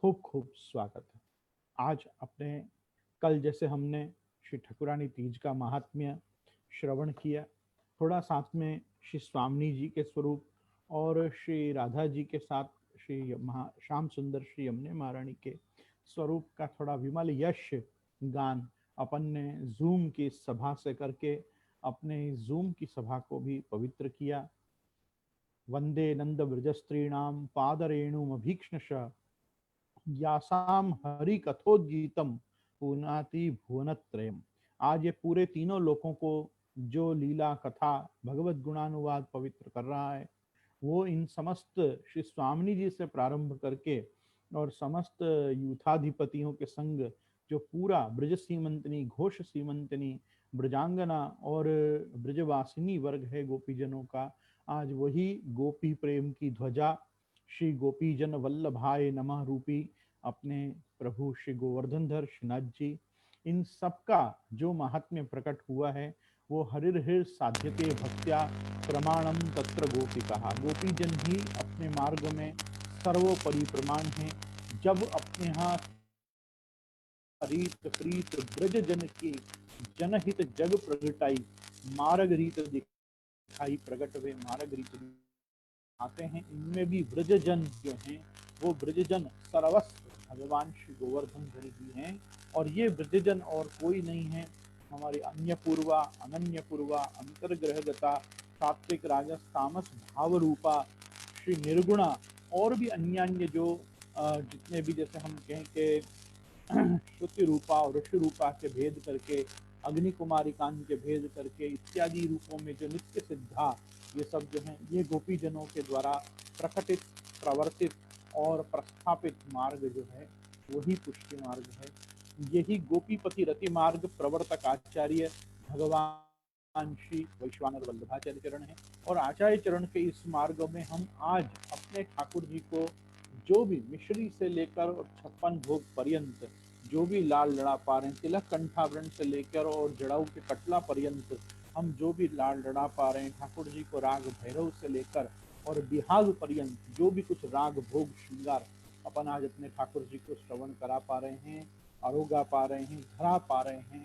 खूब खूब स्वागत है। आज अपने कल जैसे हमने श्री ठकुरानी तीज का महात्म्य श्रवण किया, थोड़ा साथ में श्री स्वामिनी जी के स्वरूप और श्री राधा जी के साथ श्री श्याम सुंदर श्री यमुने महारानी के स्वरूप का थोड़ा विमल यश गान अपन ने जूम की सभा से करके अपने जूम की सभा को भी पवित्र किया। वंदे नंद ब्रजस्त्रीणाम पादरेणुमभीक्ष्णश यासाम हरि कथोद्गीतम पुनाति भुवनत्रयम। आज ये पूरे तीनों लोकों को जो लीला कथा भगवत गुणानुवाद पवित्र कर रहा है, वो इन समस्त श्री स्वामिनी जी से प्रारंभ करके और समस्त यूथाधिपतियों के संग जो पूरा ब्रज सीमंतनी घोष सीमंतनी ब्रजांगना और ब्रजवासिनी वर्ग है गोपीजनों का, आज वही गोपी प्रेम की ध्वजा श्री गोपीजन वल्लभाय नमः रूपी अपने प्रभु श्री गोवर्धन धर श्रीनाथ जी, इन सबका जो महात्म्य प्रकट हुआ है वो हरिर हृ साध्यते भक्त्या प्रमाणम तत्र गोपिका। गोपीजन ही अपने मार्ग में सर्वोपरि प्रमाण है। जब अपने यहाँ रीत प्रीत ब्रज जन की जनहित जग प्रगटाई मार्ग रीत दिखाई प्रगट वे मार्ग रीत आते हैं। इनमें भी ब्रजजन जो हैं वो ब्रजजन सर्वस्व भगवान श्री गोवर्धन धरी जी हैं, और ये ब्रजजन और कोई नहीं है, हमारे अन्य पूर्वा अनन्य पूर्वा अंतर्ग्रहगता सात्विक राजस तामस भाव रूपा श्री निर्गुणा और भी अन्य जो जितने भी जैसे हम कहें कि श्रुति रूपा और ऋषि रूपा के भेद करके अग्नि कुमारी कांड के भेद करके इत्यादि रूपों में जो नित्य सिद्धा ये सब जो हैं ये गोपी जनों के द्वारा प्रकटित प्रवर्तित और प्रस्थापित मार्ग जो है वही पुष्टि मार्ग है। यही गोपीपति रति मार्ग प्रवर्तक आचार्य भगवान श्री वैश्वानर वल्लभाचार्य चरण है, और आचार्य चरण के इस मार्ग में हम आज अपने ठाकुर जी को जो भी मिश्री से लेकर और 56 भोग पर्यंत जो भी लाल लड़ा पा रहे हैं, तिलक कंठावरण से लेकर और जड़ाऊ के कटला पर्यंत हम जो भी लाल लड़ा पा रहे हैं, ठाकुर जी को राग भैरव से लेकर और बिहाग पर्यंत जो भी कुछ राग भोग श्रृंगार अपन आज अपने ठाकुर जी को श्रवण करा पा रहे हैं, अरोगा पा रहे हैं, धरा पा रहे हैं,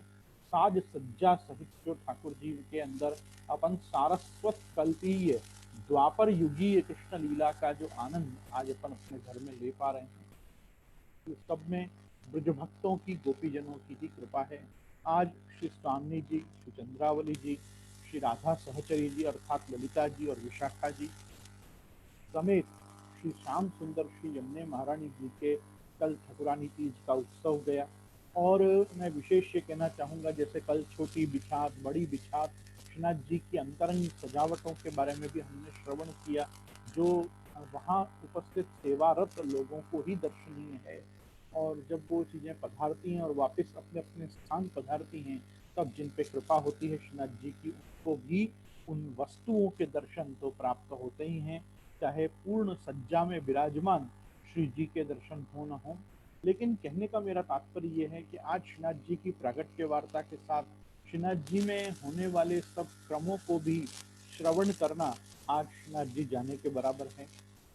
साज सज्जा सहित जो ठाकुर जी के अंदर अपन सारस्वत कल्पीय द्वापर युगीय कृष्ण लीला का जो आनंद आज अपन अपने घर में ले पा रहे हैं, इस सब में ब्रज भक्तों की गोपीजनों की ही कृपा है। आज श्री स्वामिनी जी, श्री चंद्रावली जी, श्री राधा सहचरी जी अर्थात ललिता जी और विशाखा जी समेत श्री श्याम सुंदर श्री यमुने महारानी जी के कल ठकुरानी तीज का उत्सव गया। और मैं विशेष ये कहना चाहूँगा, जैसे कल छोटी बिछात बड़ी बिछात श्रीनाथ जी की अंतरंग सजावटों के बारे में भी हमने श्रवण किया, जो वहाँ उपस्थित सेवारत लोगों को ही दर्शनीय है, और जब वो चीज़ें पधारती हैं और वापस अपने अपने स्थान पधारती हैं, तब जिन पे कृपा होती है श्रीनाथ जी की, उनको भी उन वस्तुओं के दर्शन तो प्राप्त होते ही हैं, चाहे पूर्ण सज्जा में विराजमान श्री जी के दर्शन हो न हो। लेकिन कहने का मेरा तात्पर्य यह है कि आज श्रीनाथ जी की प्रागट्य वार्ता के साथ श्रीनाथ जी में होने वाले सब क्रमों को भी श्रवण करना आज श्रीनाथ जी जाने के बराबर है।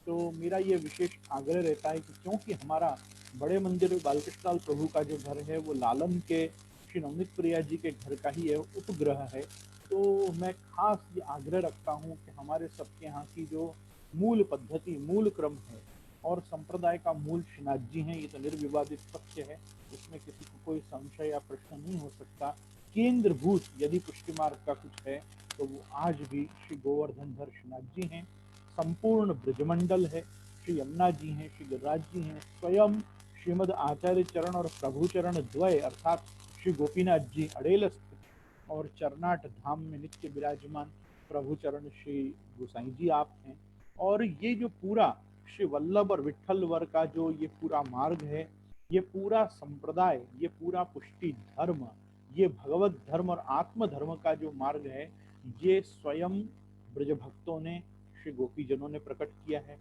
तो मेरा ये विशेष आग्रह रहता है कि क्योंकि हमारा बड़े मंदिर बालकृष्णलाल प्रभु का जो घर है वो लालन के श्री नवनीत प्रिया जी के घर का ही है, उपग्रह है, तो मैं खास ये आग्रह रखता हूँ कि हमारे सबके यहाँ की जो मूल पद्धति मूल क्रम है और संप्रदाय का मूल श्रीनाथ जी हैं, ये तो निर्विवादित सत्य है, इसमें किसी को कोई संशय या प्रश्न नहीं हो सकता। केंद्रभूत यदि पुष्टि मार्ग का कुछ है तो वो आज भी श्री गोवर्धन धर श्रीनाथ जी हैं। संपूर्ण ब्रजमंडल है, श्री यमुना जी हैं, श्री गिरिराज जी हैं, स्वयं श्रीमद आचार्य चरण और प्रभु चरण द्वय अर्थात श्री गोपीनाथ जी अड़ेल स्थित और चरनाट धाम में नित्य विराजमान प्रभु चरण श्री गोसाई जी आप हैं। और ये जो पूरा श्री वल्लभ और विठल वर का जो ये पूरा मार्ग है, ये पूरा संप्रदाय, ये पूरा पुष्टि धर्म, ये भगवत धर्म और आत्म धर्म का जो मार्ग है, ये स्वयं ब्रज भक्तों ने श्री गोपीजनों ने प्रकट किया है।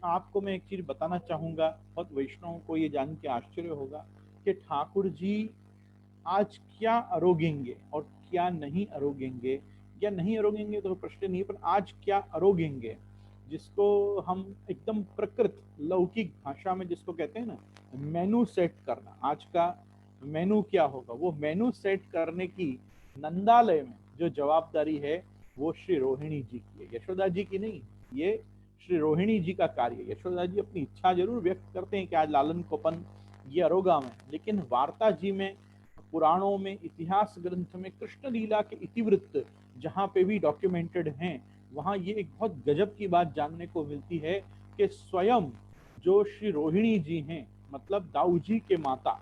आपको मैं एक चीज बताना चाहूंगा, बहुत वैष्णवों को ये जान के आश्चर्य होगा कि ठाकुर जी आज क्या अरोगेंगे और क्या नहीं अरोगेंगे, या नहीं अरोगेंगे तो प्रश्न नहीं, पर आज क्या अरोगेंगे। जिसको हम एकदम प्रकृत लौकिक भाषा में जिसको कहते हैं ना, मेनू सेट करना, आज का मेनू क्या होगा, वो मेनू सेट करने की नंदालय में जो जवाबदारी है वो श्री रोहिणी जी की है, यशोदा जी की नहीं। ये श्री रोहिणी जी का कार्य है। यशोदा जी अपनी इच्छा जरूर व्यक्त करते हैं कि आज लालन कोपन ये अरोगा में, लेकिन वार्ता जी में, पुराणों में, इतिहास ग्रंथ में कृष्ण लीला के इतिवृत्त जहाँ पे भी डॉक्यूमेंटेड हैं, वहाँ ये एक बहुत गजब की बात जानने को मिलती है कि स्वयं जो श्री रोहिणी जी हैं, मतलब दाऊ जी के माता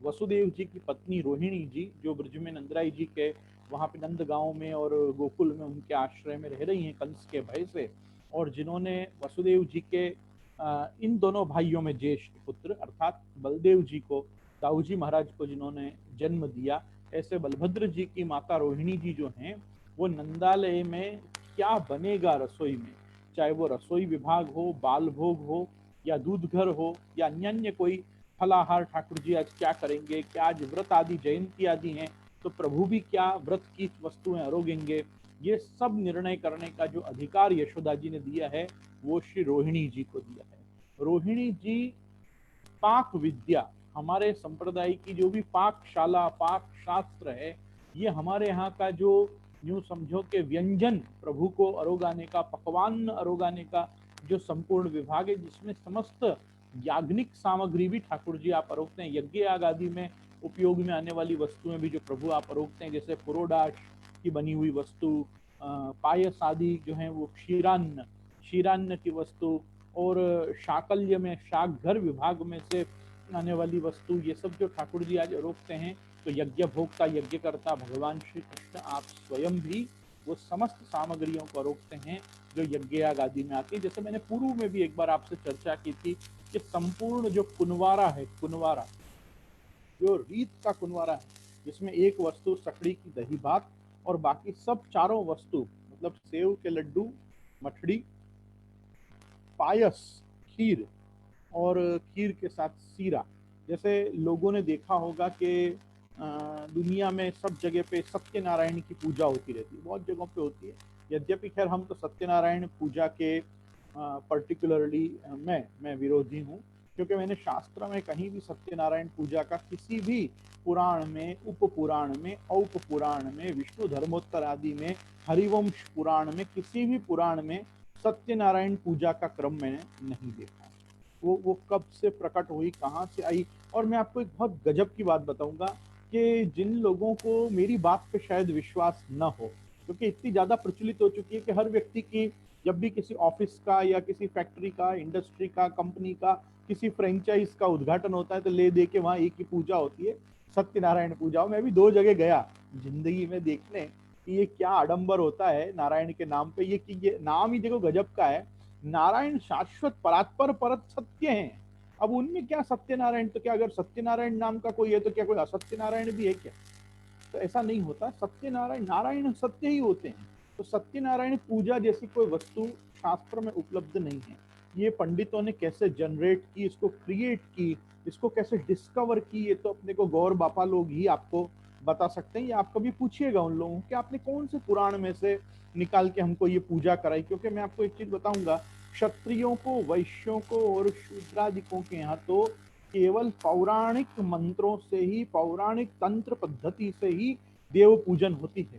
वसुदेव जी की पत्नी रोहिणी जी, जो ब्रज में नंदराई जी के वहाँ पे नंद गांव में और गोकुल में उनके आश्रय में रह रही हैं कंस के भय से, और जिन्होंने वसुदेव जी के इन दोनों भाइयों में ज्येष्ठ पुत्र अर्थात बलदेव जी को, दाऊ जी महाराज को जिन्होंने जन्म दिया, ऐसे बलभद्र जी की माता रोहिणी जी जो हैं, वो नंदालय में क्या बनेगा रसोई में, चाहे वो रसोई विभाग हो, बाल भोग हो, या दूध घर हो, या अन्य कोई फलाहार, ठाकुर जी आज क्या करेंगे, क्या आज व्रत आदि जयंती आदि हैं तो प्रभु भी क्या व्रत की वस्तुएं आरोगेंगे, ये सब निर्णय करने का जो अधिकार यशोदा जी ने दिया है वो श्री रोहिणी जी को दिया है। रोहिणी जी पाक विद्या, हमारे संप्रदाय की जो भी पाकशाला, पाक शास्त्र है, ये हमारे यहाँ का जो यूं समझो कि व्यंजन प्रभु को अरोगाने का, पकवान अरोगाने का जो संपूर्ण विभाग है, जिसमें समस्त याज्ञिक सामग्री भी ठाकुर जी आप अरोगते हैं, यज्ञ याग आदि में उपयोग में आने वाली वस्तुएं भी जो प्रभु आप अरोगते हैं, जैसे पुरोडाश की बनी हुई वस्तु, पायस आदि जो है वो क्षीरान्न, क्षीरान्न की वस्तु, और शाकल्य में शाक घर विभाग में से आने वाली वस्तु, ये सब जो ठाकुर जी आज रोकते हैं, तो यज्ञ भोक्ता, यज्ञ करता भगवान श्री कृष्ण आप स्वयं भी वो समस्त सामग्रियों को रोकते हैं जो यज्ञ याग आदि में आती है। जैसे मैंने पूर्व में भी एक बार आपसे चर्चा की थी कि संपूर्ण जो कुनवारा है, कुनवारा जो रीत का कुनवारा है, जिसमें एक वस्तु सकड़ी की दही भात और बाकी सब चारों वस्तु, मतलब सेव के लड्डू, मठड़ी, पायस, खीर, और खीर के साथ सीरा। जैसे लोगों ने देखा होगा कि दुनिया में सब जगह पे सत्यनारायण की पूजा होती रहती है, बहुत जगहों पे होती है। यद्यपि खैर हम तो सत्यनारायण पूजा के पर्टिकुलरली मैं विरोधी हूँ, क्योंकि मैंने शास्त्र में कहीं भी सत्यनारायण पूजा का किसी भी पुराण में, उप पुराण में, औप पुराण में, विष्णु धर्मोत्तर आदि में, हरिवंश पुराण में, किसी भी पुराण में सत्यनारायण पूजा का क्रम मैंने नहीं देखा। वो कब से प्रकट हुई, कहाँ से आई। और मैं आपको एक बहुत गजब की बात बताऊंगा कि जिन लोगों को मेरी बात पे शायद विश्वास न हो, क्योंकि इतनी ज्यादा प्रचलित हो चुकी है कि हर व्यक्ति की जब भी किसी ऑफिस का या किसी फैक्ट्री का, इंडस्ट्री का, कंपनी का, किसी फ्रेंचाइज का उद्घाटन होता है तो ले दे के वहां एक ही पूजा होती है, सत्यनारायण पूजा। मैं भी 2 जगह गया जिंदगी में देखने कि ये क्या आडंबर होता है नारायण के नाम पे। ये नाम ही देखो गजब का है, नारायण शाश्वत परात्पर परत सत्य हैं। अब उनमें क्या सत्यनारायण, तो क्या अगर सत्यनारायण नाम का कोई है तो क्या कोई असत्यनारायण भी है क्या? तो ऐसा नहीं होता, सत्यनारायण, नारायण सत्य ही होते हैं। तो सत्यनारायण पूजा जैसी कोई वस्तु शास्त्र में उपलब्ध नहीं है। ये पंडितों ने कैसे जनरेट की, इसको क्रिएट की, इसको कैसे डिस्कवर की, ये तो अपने को गौर बापा लोग ही आपको बता सकते हैं। ये आप कभी पूछिएगा उन लोगों कि आपने कौन से पुराण में से निकाल के हमको ये पूजा कराई। क्योंकि मैं आपको एक चीज बताऊंगा, क्षत्रियों को, वैश्यों को और शूद्रादिकों के यहाँ तो केवल पौराणिक मंत्रों से ही, पौराणिक तंत्र पद्धति से ही देव पूजन होती है।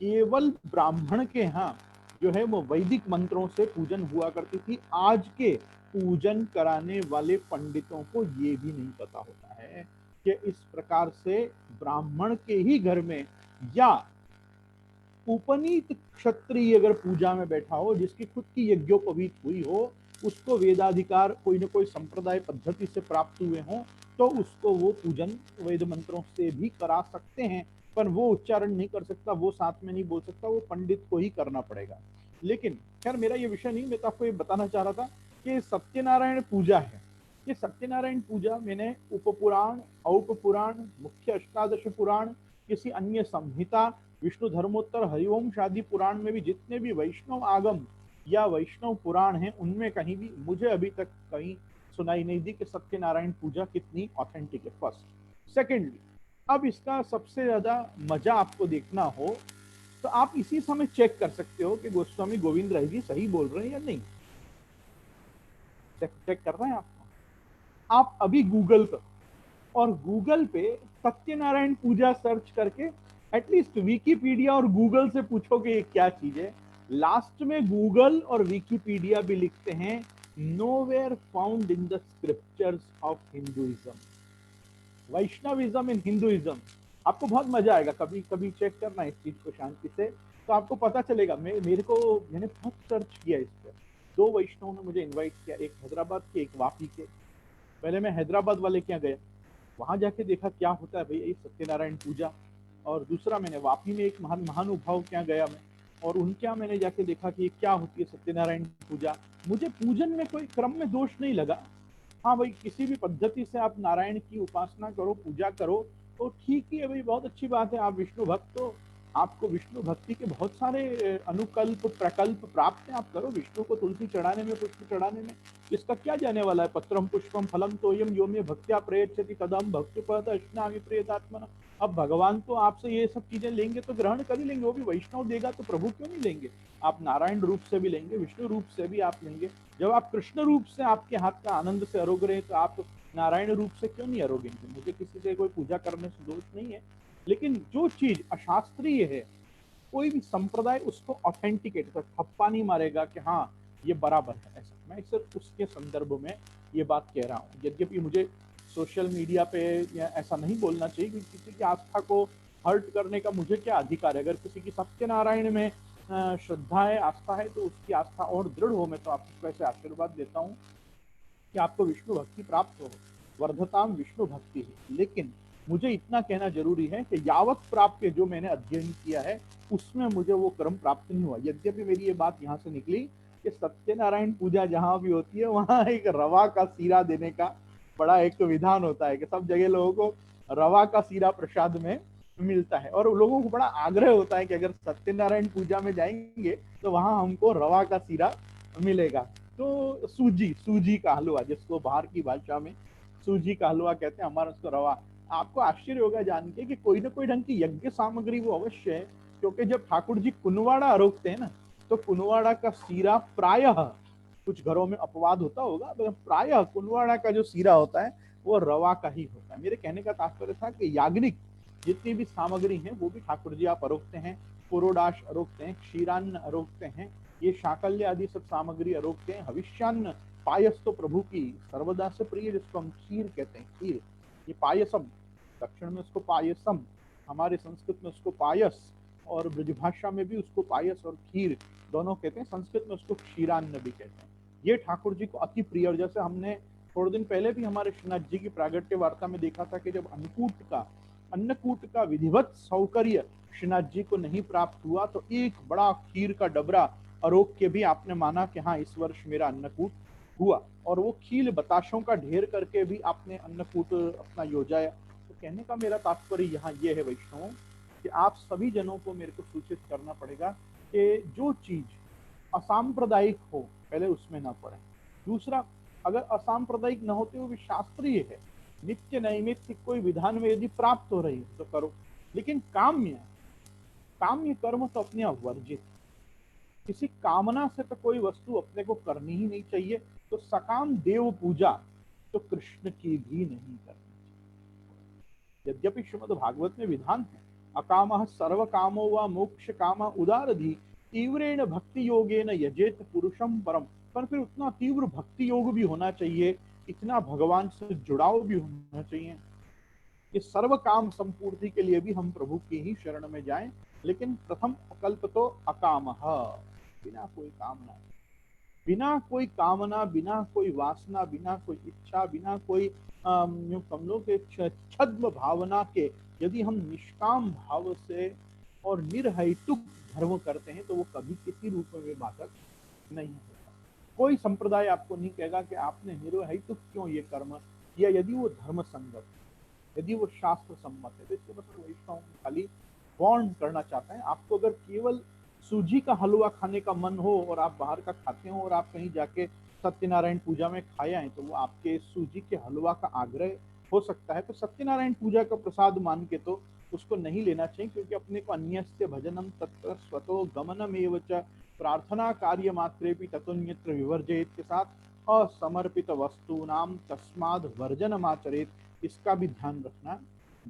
केवल ब्राह्मण के यहाँ जो है वो वैदिक मंत्रों से पूजन हुआ करती थी। आज के पूजन कराने वाले पंडितों को ये भी नहीं पता होता है कि इस प्रकार से ब्राह्मण के ही घर में या उपनीत क्षत्रिय अगर पूजा में बैठा हो, जिसकी खुद की यज्ञोपवीत हुई हो, उसको वेदाधिकार कोई न कोई संप्रदाय पद्धति से प्राप्त हुए हों, तो उसको वो पूजन वेद मंत्रों से भी करा सकते हैं। पर वो उच्चारण नहीं कर सकता, वो साथ में नहीं बोल सकता, वो पंडित को ही करना पड़ेगा। लेकिन खैर मेरा ये विषय नहीं, मैं तो आपको ये बताना चाह रहा था कि सत्यनारायण पूजा है। ये सत्यनारायण पूजा मैंने उपपुराण, औपपुराण, मुख्य अष्टादश पुराण, किसी अन्य संहिता, विष्णु धर्मोत्तर, हरिवंश आदि पुराण में भी जितने भी वैष्णव आगम या वैष्णव पुराण हैं, उनमें कहीं भी मुझे अभी तक कहीं सुनाई नहीं दी कि सत्यनारायण पूजा कितनी ऑथेंटिक है। फर्स्ट। सेकेंडली, अब इसका सबसे ज्यादा मजा आपको देखना हो तो आप इसी समय चेक कर सकते हो कि गोस्वामी गोविंद राय जी सही बोल रहे हैं या नहीं। चेक करना है आपको। आप अभी गूगल करो और गूगल पे सत्यनारायण पूजा सर्च करके एटलीस्ट विकीपीडिया और गूगल से पूछो कि ये क्या चीज है। लास्ट में गूगल और विकीपीडिया भी लिखते हैं nowhere found in the scriptures of Hinduism, Vaishnavism in Hinduism. आपको बहुत मजा आएगा, कभी कभी चेक करना इस चीज को शांति से, तो आपको पता चलेगा। मैंने बहुत सर्च किया इस पर। दो वैष्णव ने मुझे इनवाइट किया, एक हैदराबाद के एक वापी के। पहले मैं हैदराबाद वाले के यहाँ गया, वहां जाके देखा क्या होता है भाई ये सत्यनारायण पूजा। और दूसरा मैंने वापी में एक महानुभाव के यहाँ गया मैं, और उनके यहाँ मैंने जाके देखा कि क्या होती है सत्यनारायण पूजा। मुझे पूजन में कोई क्रम में दोष नहीं लगा। हाँ भाई, किसी भी पद्धति से आप नारायण की उपासना करो, पूजा करो, तो ठीक ही है भाई, बहुत अच्छी बात है। आप विष्णु भक्त हो, आपको विष्णु भक्ति के बहुत सारे अनुकल्प प्रकल्प प्राप्त है, आप करो। विष्णु को तुलसी चढ़ाने में, पुष्प चढ़ाने में इसका क्या जाने वाला है। पत्रम पुष्पम फलम तोयम यो मे भक्त्या प्रयच्छति तदम भक्ति पद अश्नामि प्रियतात्मना। अब भगवान तो आपसे ये सब चीजें लेंगे तो ग्रहण कर ही लेंगे, वो भी वैष्णव देगा तो प्रभु क्यों नहीं लेंगे। आप नारायण रूप से भी लेंगे, विष्णु रूप से भी आप लेंगे। जब आप कृष्ण रूप से आपके हाथ का आनंद से अरोग रहे तो आप नारायण रूप से क्यों नहीं अरोगेंगे। मुझे किसी से कोई पूजा करने से दोष नहीं है, लेकिन जो चीज अशास्त्रीय है, कोई भी संप्रदाय उसको ऑथेंटिकेट कर ठप्पा नहीं मारेगा कि हाँ ये बराबर है। ऐसा मैं सिर्फ उसके संदर्भ में ये बात कह रहा हूँ। यद्यपि मुझे सोशल मीडिया पे या ऐसा नहीं बोलना चाहिए, क्योंकि किसी की आस्था को हर्ट करने का मुझे क्या अधिकार है। अगर किसी की सत्यनारायण में श्रद्धा है, आस्था है, तो उसकी आस्था और दृढ़ हो। मैं तो आपको ऐसे आशीर्वाद देता हूँ कि आपको विष्णु भक्ति प्राप्त हो, वर्धताम विष्णु भक्ति है। लेकिन मुझे इतना कहना जरूरी है कि यावत प्राप्त जो मैंने अध्ययन किया है उसमें मुझे वो क्रम प्राप्त नहीं हुआ। यद्यपि मेरी ये बात यहाँ से निकली कि सत्यनारायण पूजा जहां भी होती है वहां एक रवा का सीरा देने का बड़ा एक विधान होता है कि सब जगह लोगों को रवा का सीरा प्रसाद में मिलता है, और लोगों को बड़ा आग्रह होता है कि अगर सत्यनारायण पूजा में जाएंगे तो वहां हमको रवा का सीरा मिलेगा। तो सूजी सूजी का हलवा, जिसको बाहर की भाषा में सूजी का हलवा कहते हैं, हमारा उसको रवा। आपको आश्चर्य होगा जान के कि कोई ना कोई ढंग की यज्ञ सामग्री वो अवश्य है, क्योंकि जब ठाकुर जी कुनवाड़ा आरोगते हैं ना, तो कुनवाड़ा का सीरा प्रायः, कुछ घरों में अपवाद होता होगा, प्रायः कुनवाड़ा का जो सीरा होता है वो रवा का ही होता है। मेरे कहने का तात्पर्य था कि याग्निक जितनी भी सामग्री है वो भी ठाकुर जी आप अरोगते हैं, पुरोडाश अरोगते हैं, क्षीरान्न अरोगते हैं, ये शाकल्य आदि सब सामग्री अरोगते हैं। हविष्यान्न, पायस तो प्रभु की सर्वदा से प्रिय, जिसको हम खीर कहते हैं, खीर, ये पायसम, दक्षिण में उसको पायसम, हमारे संस्कृत में उसको पायस, और ब्रजभाषा में भी उसको पायस और खीर दोनों कहते हैं। संस्कृत में उसको क्षीरान्न भी कहते हैं। ये ठाकुर जी को अति प्रिय। और जैसे हमने थोड़े दिन पहले भी हमारे श्रीनाथ जी की प्रागट्य वार्ता में देखा था कि जब अन्नकूट का विधिवत सौकर्य श्रीनाथ जी को नहीं प्राप्त हुआ, तो एक बड़ा खीर का डबरा अरोग के भी आपने माना कि हाँ इस वर्ष मेरा अन्नकूट हुआ, और वो खील बताशों का ढेर करके भी आपने अन्नकूट अपना योजाया। तो कहने का मेरा तात्पर्य यहाँ ये है वैष्णवों, कि आप सभी जनों को मेरे को सूचित करना पड़ेगा कि जो चीज असांप्रदायिक हो पहले उसमें ना पड़े। दूसरा, अगर असांप्रदायिक न होते हुए भी शास्त्रीय है, नित्य नैमित्तिक कोई विधान में यदि प्राप्त हो रही है तो करो, लेकिन काम्य काम्य कर्म तो अपने आप वर्जित। किसी कामना से तो कोई वस्तु अपने को करनी ही नहीं चाहिए। तो सकाम देव पूजा तो कृष्ण की भी नहीं करनी। यद्यपि श्रीमद् भागवत में विधान है, अकामः सर्व कामो व मोक्ष काम उदारधि तीव्रेण भक्ति योगेन यजेत पुरुषम परम। पर फिर उतना तीव्र भक्ति योग भी होना चाहिए, इतना भगवान से जुड़ाव भी होना चाहिए कि सर्व काम संपूर्ति के लिए भी हम प्रभु की ही शरण में जाएं। लेकिन प्रथम अकल्प तो अकामः, बिना कोई कामना, बिना कोई कामना, बिना कोई वासना, बिना कोई इच्छा, बिना कोई हम लोग के छद्म भावना के यदि हम निष्काम भाव से और निर्हैतुक धर्म करते हैं तो वो कभी किसी रूप में भी बाधक नहीं होता। कोई संप्रदाय आपको नहीं कहेगा कि आपने निर्हैतुक क्यों ये कर्म किया, यदि वो धर्म संगत, यदि वो शास्त्र सम्मत है। तो इसके मतलब वैष्णव खाली वार्न करना चाहता है आपको। अगर केवल सूजी का हलवा खाने का मन हो और आप बाहर का खाते हो और आप कहीं जाके सत्यनारायण पूजा में खाया है, तो वो आपके सूजी के हलवा का आग्रह हो सकता है। तो सत्यनारायण पूजा का प्रसाद मान के तो उसको नहीं लेना चाहिए, क्योंकि अपने को अन्यस्य भजनम तत्र स्वतो गमनम एव च प्रार्थना कार्य मात्रे भी ततोन्यत्र विवर्जयेत के साथ असमर्पित वस्तूनाम तस्माद वर्जनम आचरेत, इसका भी ध्यान रखना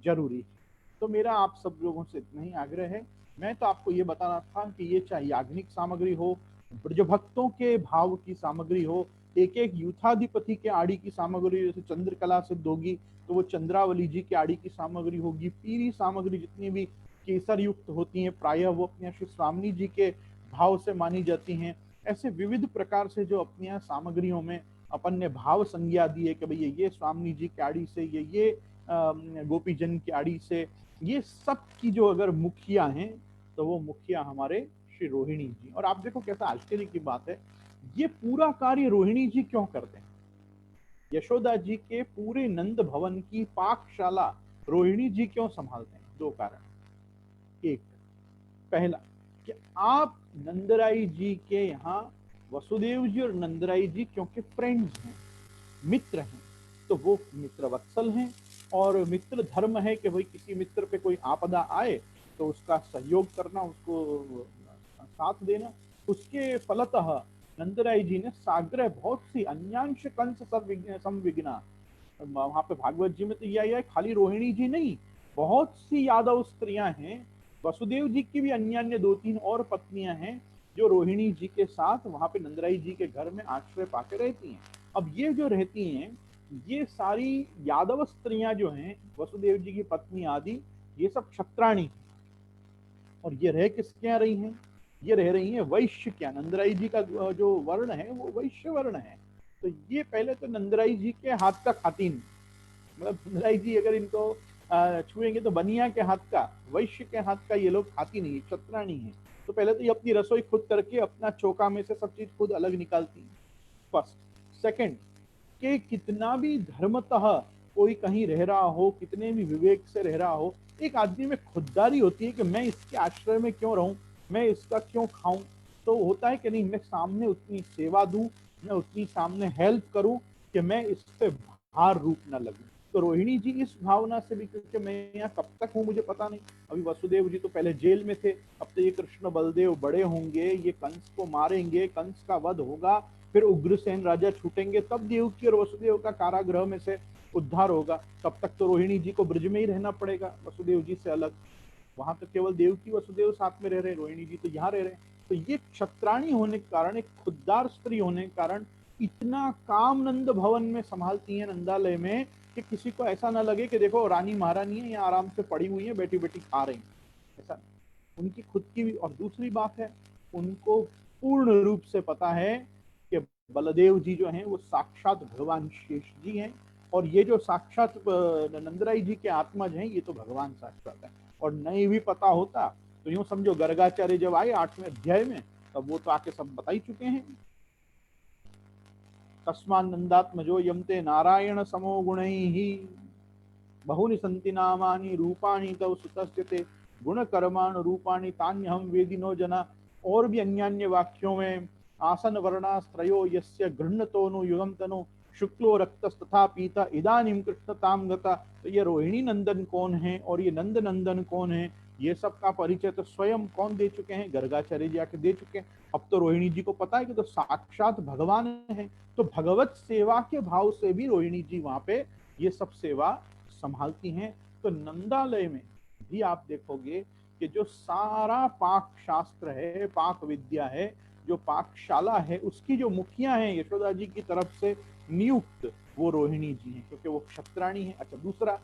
जरूरी है। तो मेरा आप सब लोगों से इतना ही आग्रह है। मैं तो आपको ये बताना था कि ये चाहे याज्ञनिक सामग्री हो, ब्रज भक्तों के भाव की सामग्री हो, एक एक यूथाधिपति के आड़ी की सामग्री, जैसे चंद्रकला सिद्ध होगी तो वो चंद्रावली जी की आड़ी की सामग्री होगी। पीरी सामग्री जितनी भी केसर युक्त होती हैं प्रायः वो अपने श्री स्वामी जी के भाव से मानी जाती हैं। ऐसे विविध प्रकार से जो अपनी यहाँ सामग्रियों में अपन ने भाव संज्ञा दी है कि भैया ये स्वामी जी की आड़ी से, ये गोपी जन की आड़ी से, ये सब की जो अगर मुखिया हैं तो वो मुखिया हमारे श्री रोहिणी जी। और आप देखो कैसा आश्चर्य की बात है, ये पूरा कार्य रोहिणी जी क्यों करते हैं? यशोदा जी के पूरे नंद भवन की पाकशाला रोहिणी जी क्यों संभालते हैं? दो कारण। एक, पहला कि आप नंदराई जी के यहाँ वसुदेव जी और नंदराई जी क्योंकि फ्रेंड्स हैं, मित्र हैं, तो वो मित्र वत्सल हैं और मित्र धर्म है कि भाई किसी मित्र पे कोई आपदा आए तो उसका सहयोग करना, उसको साथ देना। उसके फलतः नंदराय जी ने साग्रह बहुत सी अन्यांश कंस संविघ्ना, वहां पे भागवत जी में तो यह खाली रोहिणी जी नहीं, बहुत सी यादव स्त्रियां हैं, वसुदेव जी की भी अन्य अन्य दो तीन और पत्नियां हैं जो रोहिणी जी के साथ वहां पे नंदराई जी के घर में आश्रय पाके रहती हैं। अब ये जो रहती हैं, ये सारी यादव स्त्रियां जो हैं, वसुदेव जी की पत्नी आदि, ये सब क्षत्राणी, और ये रह किसके यहाँ रही हैं? ये रह रही हैं वैश्य के। नंदराई जी का जो वर्ण है वो वैश्य वर्ण है। तो ये पहले तो नंदराई जी के हाथ का खाती नहीं, मतलब नंदराई जी अगर इनको छुएंगे तो बनिया के हाथ का, वैश्य के हाथ का ये लोग खाती नहीं, क्षत्राणी है। तो पहले तो ये अपनी रसोई खुद करके अपना चौका में से सब चीज खुद अलग निकालती है, फर्स्ट। सेकंड, कि कितना भी धर्मतः कोई कहीं रह रहा हो, कितने भी विवेक से रह रहा हो, एक आदमी में खुददारी होती है कि मैं इसके आश्रय में क्यों रहूं, मैं इसका क्यों खाऊं। तो होता है कि नहीं, मैं सामने उतनी सेवा दूं, मैं उतनी सामने हेल्प करूं कि मैं इस पे भार रूप न लगूं। तो रोहिणी जी इस भावना से भी, क्योंकि मैं यहाँ कब तक हूँ मुझे पता नहीं, अभी वसुदेव जी तो पहले जेल में थे, अब तो ये कृष्ण बलदेव बड़े होंगे, ये कंस को मारेंगे, कंस का वध होगा, फिर उग्रसेन राजा छूटेंगे, तब देवकी और वसुदेव का कारागृह में से उद्धार होगा। तब तक तो रोहिणी जी को ब्रज में ही रहना पड़ेगा वसुदेव जी से अलग। वहां तो केवल देवकी वसुदेव साथ में रह रहे, रोहिणी जी तो यहाँ रह रहे। तो ये क्षत्राणी होने के कारण, एक खुददार स्त्री होने के कारण इतना काम नंद भवन में संभालती है, नंदालय में, कि किसी को ऐसा ना लगे कि देखो रानी महारानी है यहाँ आराम से पड़ी हुई है, बैठी बैठी खा रही, ऐसा। उनकी खुद की भी। और दूसरी बात है, उनको पूर्ण रूप से पता है कि बलदेव जी जो हैं वो साक्षात भगवान शेष जी हैं, और ये जो साक्षात नंदराई जी के आत्मज हैं ये तो भगवान साक्षात है। और नहीं भी पता होता तो यूं समझो, गर्गाचार्य जब आए 8वें अध्याय में, तब वो तो आके सब बता ही चुके हैं। तस्मान् नंदात्मजो यमते नारायण समो गुणैः, बहुनि सन्ति नामानि रूपाणि तव सुतस्य ते, गुण कर्माण रूपाणि तान्यहम वेदिनो जना। और भी अन्य अन्य वाक्यों में आसन वर्णास्त्रयो यस्य गृह्णतोनु युगम तनु, शुक्लो रक्तस्तथा पीता इदानीम कृष्णताम गता। तो ये रोहिणी नंदन कौन है और ये नंद नंदन कौन है, ये सब का परिचय तो स्वयं कौन दे चुके हैं? गर्गाचार्य जी आके दे चुके हैं। अब तो रोहिणी जी को पता है कि तो साक्षात भगवान है, तो भगवत सेवा के भाव से भी रोहिणी जी वहां पे ये सब सेवा संभालती हैं। तो नंदालय में भी आप देखोगे कि जो सारा पाक शास्त्र है, पाक विद्या है, जो पाकशाला है, उसकी जो मुखिया है यशोदा जी की तरफ से नियुक्त, वो रोहिणी जी हैं, क्योंकि वो क्षत्राणी है। अच्छा, दूसरा,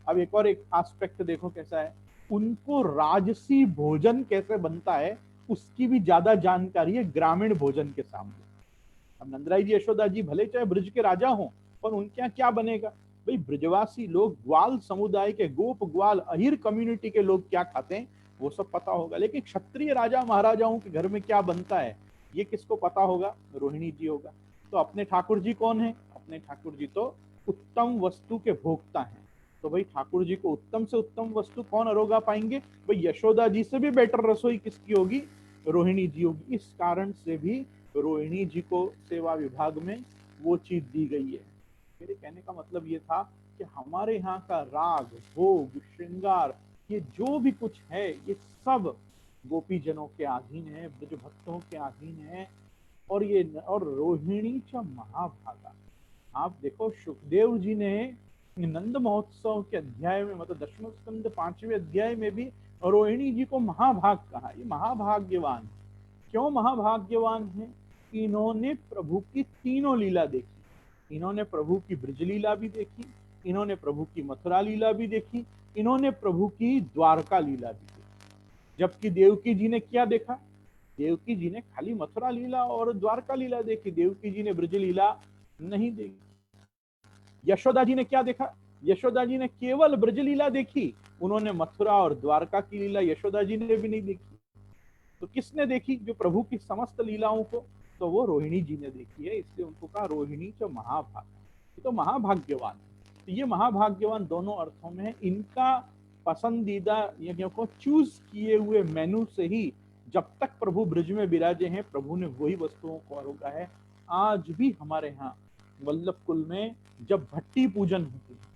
अब एक और एक एस्पेक्ट देखो कैसा है, उनको राजसी भोजन कैसे बनता है उसकी भी ज्यादा जानकारी है ग्रामीण भोजन के सामने। अब नंदराई जी यशोदा जी भले चाहे ब्रज के राजा हों, पर उनके यहाँ क्या बनेगा? भाई ब्रजवासी लोग, ग्वाल समुदाय के, गोप ग्वाल अहिर कम्युनिटी के लोग क्या खाते हैं वो सब पता होगा, लेकिन क्षत्रिय राजा महाराजाओं के घर में क्या बनता है ये किसको पता होगा? रोहिणी जी होगा। तो अपने ठाकुर जी कौन है? अपने ठाकुर जी तो उत्तम वस्तु के भोक्ता हैं। तो भाई ठाकुर जी को उत्तम से उत्तम वस्तु कौन अरोगा पाएंगे? भाई यशोदा जी से भी बेटर रसोई किसकी होगी? रोहिणी जी होगी। इस कारण से भी रोहिणी जी को सेवा विभाग में वो चीज दी गई है। मेरे कहने का मतलब ये था कि हमारे यहाँ का राग, भोग, श्रृंगार, ये जो भी कुछ है ये सब गोपी जनों के अधीन है, ब्रज भक्तों के अधीन है। और रोहिणी च महाभागा। आप देखो सुखदेव जी ने नंद महोत्सव के अध्याय में, मतलब दशम स्कंद 5वें अध्याय में भी रोहिणी जी को महाभाग कहा। ये महाभाग्यवान। क्यों महाभाग्यवान है? इन्होंने प्रभु की तीनों लीला देखी। इन्होंने प्रभु की ब्रज लीला भी देखी, इन्होंने प्रभु की मथुरा लीला भी देखी, इन्होंने प्रभु की द्वारका लीला भी देखी। जबकि देवकी जी ने क्या देखा? देवकी जी ने खाली मथुरा लीला और द्वारका लीला देखी, देवकी जी ने ब्रज लीला नहीं देखी। यशोदा जी ने क्या देखा? यशोदा जी ने केवल ब्रज लीला देखी, उन्होंने मथुरा और द्वारका की लीला यशोदा जी ने भी नहीं देखी। तो किसने देखी? जो प्रभु की समस्त लीलाओं को, तो वो रोहिणी जी ने देखी है, इसलिए उनको कहा रोहिणी जो महाभाग, ये तो महाभाग्यवान। तो ये महाभाग्यवान दोनों अर्थों में है। इनका पसंदीदा यज्ञों को चूज किए हुए मेनू से ही जब तक प्रभु ब्रज में विराजे हैं, प्रभु ने वही वस्तुओं को आरोगा है। आज भी हमारे यहाँ वल्लभ कुल में जब भट्टी पूजन होती है,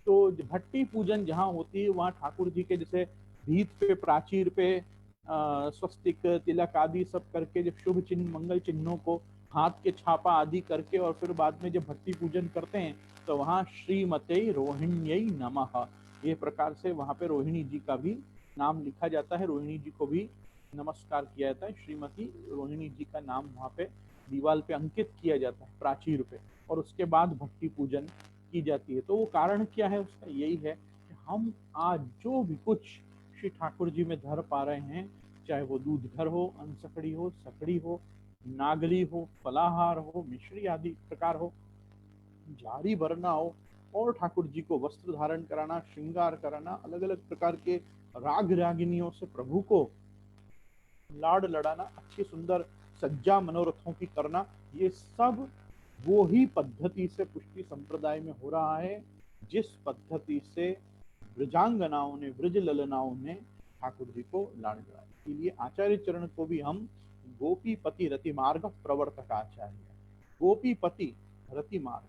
तो भट्टी पूजन जहाँ होती है वहाँ ठाकुर जी के जैसे भीत पे, प्राचीर पे स्वस्तिक, तिलक आदि सब करके जब शुभ चिन्ह, मंगल चिन्हों को हाथ के छापा आदि करके और फिर बाद में जब भट्टी पूजन करते हैं, तो वहाँ श्रीमते रोहिण्यै नमः ये प्रकार से वहाँ पे रोहिणी जी का भी नाम लिखा जाता है, रोहिणी जी को भी नमस्कार किया जाता है। श्रीमती रोहिणी जी का नाम वहाँ पे दीवाल पे अंकित किया जाता है प्राचीर पे, और उसके बाद भक्ति पूजन की जाती है। तो वो कारण क्या है उसका? यही है कि हम आज जो भी कुछ श्री ठाकुर जी में धर पा रहे हैं, चाहे वो दूध घर हो, अंसकड़ी हो, सकड़ी हो, नागली हो, फलाहार हो, मिश्री आदि प्रकार हो, झाड़ी भरना हो, और ठाकुर जी को वस्त्र धारण कराना, श्रृंगार कराना, अलग अलग प्रकार के राग रागिनियों से प्रभु को लाड लड़ाना, अच्छी सुंदर सज्जा मनोरथों की करना, ये सब वो ही पद्धति से पुष्टि संप्रदाय में हो रहा है जिस पद्धति से ब्रजांगनाओं ने, ब्रज ललनाओं ने ठाकुर जी को लाड लड़ाया। इसलिए आचार्य चरण को भी हम गोपीपति रति मार्ग प्रवर्तक आचार्य, गोपीपति रति मार्ग,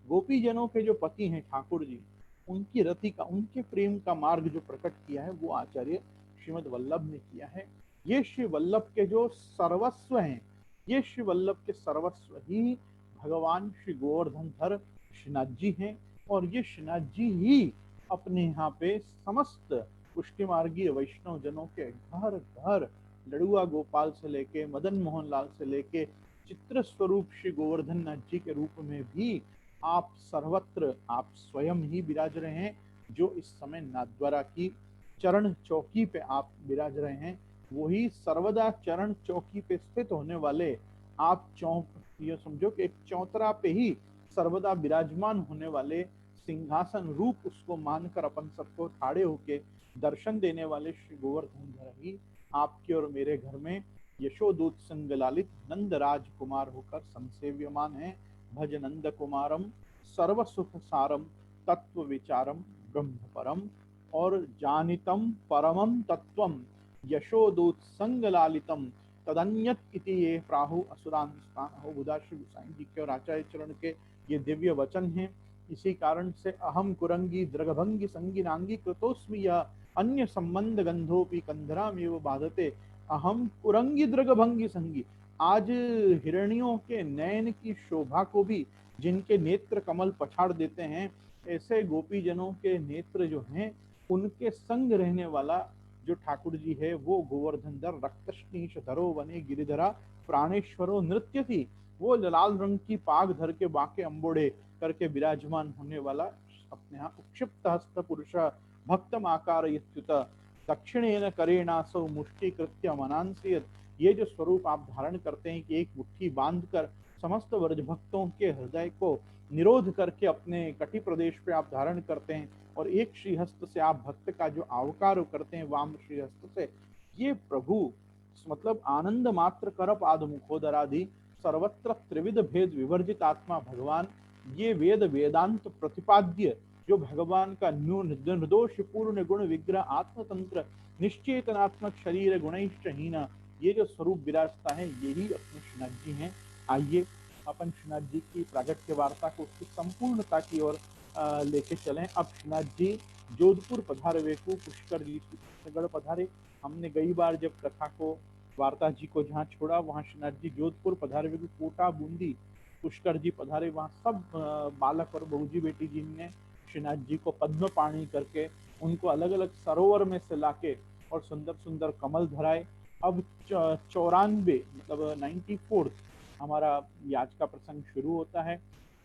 गोपी जनों के जो पति हैं ठाकुर जी, उनकी रति का, उनके प्रेम का मार्ग जो प्रकट किया है वो आचार्य श्रीमद वल्लभ ने किया है। ये श्री वल्लभ के जो सर्वस्व हैं, ये श्री वल्लभ के सर्वस्व ही भगवान श्री गोवर्धनधर श्रीनाथ जी हैं, और ये श्रीनाथ जी ही अपने यहाँ पे समस्त पुष्टि मार्गीय वैष्णव जनों के घर घर, लड़ुआ गोपाल से लेके मदन मोहन लाल से लेके चित्र स्वरूप श्री गोवर्धन नाथ जी के रूप में भी आप सर्वत्र आप स्वयं ही विराज रहे हैं। जो इस समय नाथद्वारा की चरण चौकी पे आप विराज रहे हैं, वही सर्वदा चरण चौकी पे स्थित होने वाले आप ये समझो कि एक चौतरा पे ही सर्वदा विराजमान होने वाले सिंहासन रूप उसको मानकर अपन सबको ठाड़े होके दर्शन देने वाले श्री गोवर्धन धर ही आपके और मेरे घर में यशोदूत संग लालित नंद राजकुमार होकर संसेव्यमान है। भज नंद कुमारम सर्व सुख सारम तत्व विचारम ब्रह्म परम, और जानितम परमम तत्वम यशोदूत संग लालितम तदन्यत इति ये प्राहु असुरान स्थान हो। बुधाश्री गोसाई जी के और आचार्य चरण के ये दिव्य वचन हैं। इसी कारण से अहम कुरंगी द्रगभंगी संगीनांगी कृतोस्मि यह अन्य संबंध गंधोपि कंधरामेव बाधते, अहम कुरंगी द्रगभंगी संगी। आज हिरणियों के नयन की शोभा को भी जिनके नेत्र कमल पछाड़ देते हैं, ऐसे गोपी जनों के नेत्र जो हैं उनके संग रहने वाला जो ठाकुर जी है वो गोवर्धनधर रक्तश्नीश धरो वने गिरिधरा प्राणेश्वरो नृत्य थी। वो लाल रंग की पाग धर के बाके अंबोड़े करके विराजमान होने वाला अपने यहाँ उक्षिप्त हस्त पुरुष भक्तम आकार युत दक्षिणेन करेणासो मुष्टि कृत्य मनांसियत। ये जो स्वरूप आप धारण करते हैं कि एक मुट्ठी बांधकर समस्त व्रज भक्तों के हृदय को निरोध करके अपने कटि प्रदेश पे आप धारण करते हैं, और एक श्रीहस्त से आप भक्त का जो आवकार करते हैं वाम श्रीहस्त से, ये प्रभु मतलब आनंद मात्र कर पाद मुखोदरादि सर्वत्र त्रिविध भेद विवर्जित आत्मा भगवान, ये वेद वेदांत प्रतिपाद्य जो भगवान का निर्दोष पूर्ण गुण विग्रह आत्मतंत्र निश्चेतनात्मक शरीर गुणैश्चहीन ये जो स्वरूप विराजता है, यही अपने श्रीनाथ जी हैं। आइए अपन श्रीनाथ जी की प्रागट्य वार्ता को उसकी संपूर्णता की ओर लेके चलें। अब श्रीनाथ जी जोधपुर पधारे वेकु पुष्कर जी गढ़ पधारे। हमने कई बार जब कथा को वार्ता जी को जहाँ छोड़ा वहाँ श्रीनाथ जी जोधपुर पधारे हुए, कोटा बूंदी पुष्कर जी पधारे, वहाँ सब बालक और बहूजी बेटी जी ने श्रीनाथ जी को पद्म पाणी करके उनको अलग अलग सरोवर में से लाके और सुंदर सुंदर कमल धराए। अब 94 मतलब 94 हमारा आज का प्रसंग शुरू होता है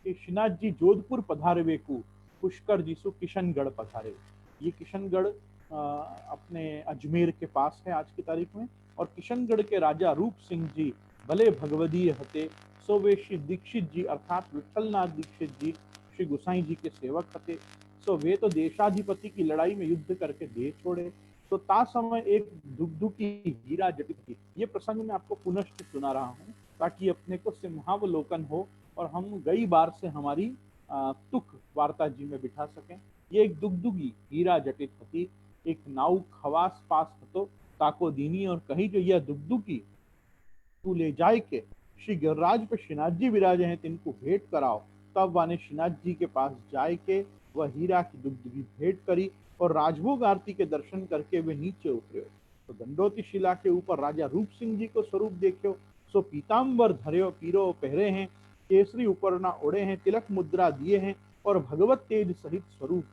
कि श्रीनाथ जी जोधपुर पधारे वे को पुष्कर जी सु किशनगढ़ पधारे। ये किशनगढ़ अपने अजमेर के पास है आज की तारीख में। और किशनगढ़ के राजा रूप सिंह जी भले भगवदीय हते, सो वे श्री दीक्षित जी अर्थात विठलनाथ दीक्षित जी श्री गुसाई जी के सेवक हते। सो वे तो देशाधिपति की लड़ाई में युद्ध करके देश छोड़े। तो ता समय एक दुग्धु की हीरा जटित थी। ये प्रसंग मैं आपको पुनश्च सुना रहा हूँ ताकि अपने को सिंहावलोकन हो और हम गई बार से हमारी तुक वार्ता जी में बिठा सकें। ये एक दुग्धुगी हीरा जटित थी, एक नाव खवास पास हतो, ताको दीनी और कही जो यह दुग्धुकी तू ले जाए के श्री गिरिराज पे श्रीनाथ जी विराजे हैं, तिनको भेंट कराओ। तब वाने श्रीनाथ जी के पास जाए के वह हीरा की दुग्धुगी भेंट करी और राजभोग आरती के दर्शन करके वे नीचे उतरे। तो दंडोती शिला के ऊपर राजा रूप सिंह जी को स्वरूप देखो। सो पीताम्बर धर्यो पीरो पहरे हैं, केसरी उपरना ओढ़े हैं, तिलक मुद्रा दिए हैं और भगवत तेज सहित स्वरूप।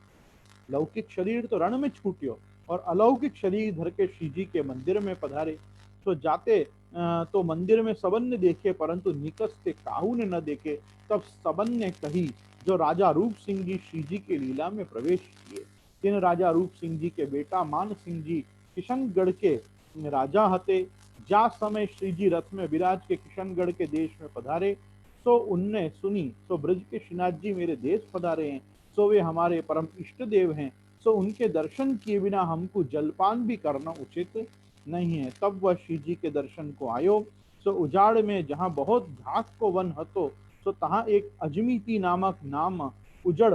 लौकिक शरीर तो रण में छूट्यो और अलौकिक शरीर धर के श्री जी के मंदिर में पधारे। तो जाते तो मंदिर में सबन ने देखे परंतु निकट से काहू ने न देखे। तब सबन ने कही जो राजा रूप सिंह जी श्री जी के लीला में प्रवेश किए। तीन राजा रूप सिंह जी के बेटा मान सिंह जी किशनगढ़ के राजा हते। जा समय श्री जी रथ में विराज के किशनगढ़ के देश में पधारे। सो उनने सुनी सो ब्रज के श्रीनाथ जी मेरे देश पधारे हैं, सो वे हमारे परम इष्ट देव हैं, सो उनके दर्शन किए बिना हमको जलपान भी करना उचित नहीं है। तब वह श्री जी के दर्शन को आयो। सो उजाड़ में जहाँ बहुत घास को वन हतो, सो तहाँ एक अजमीती नामक नाम उजड़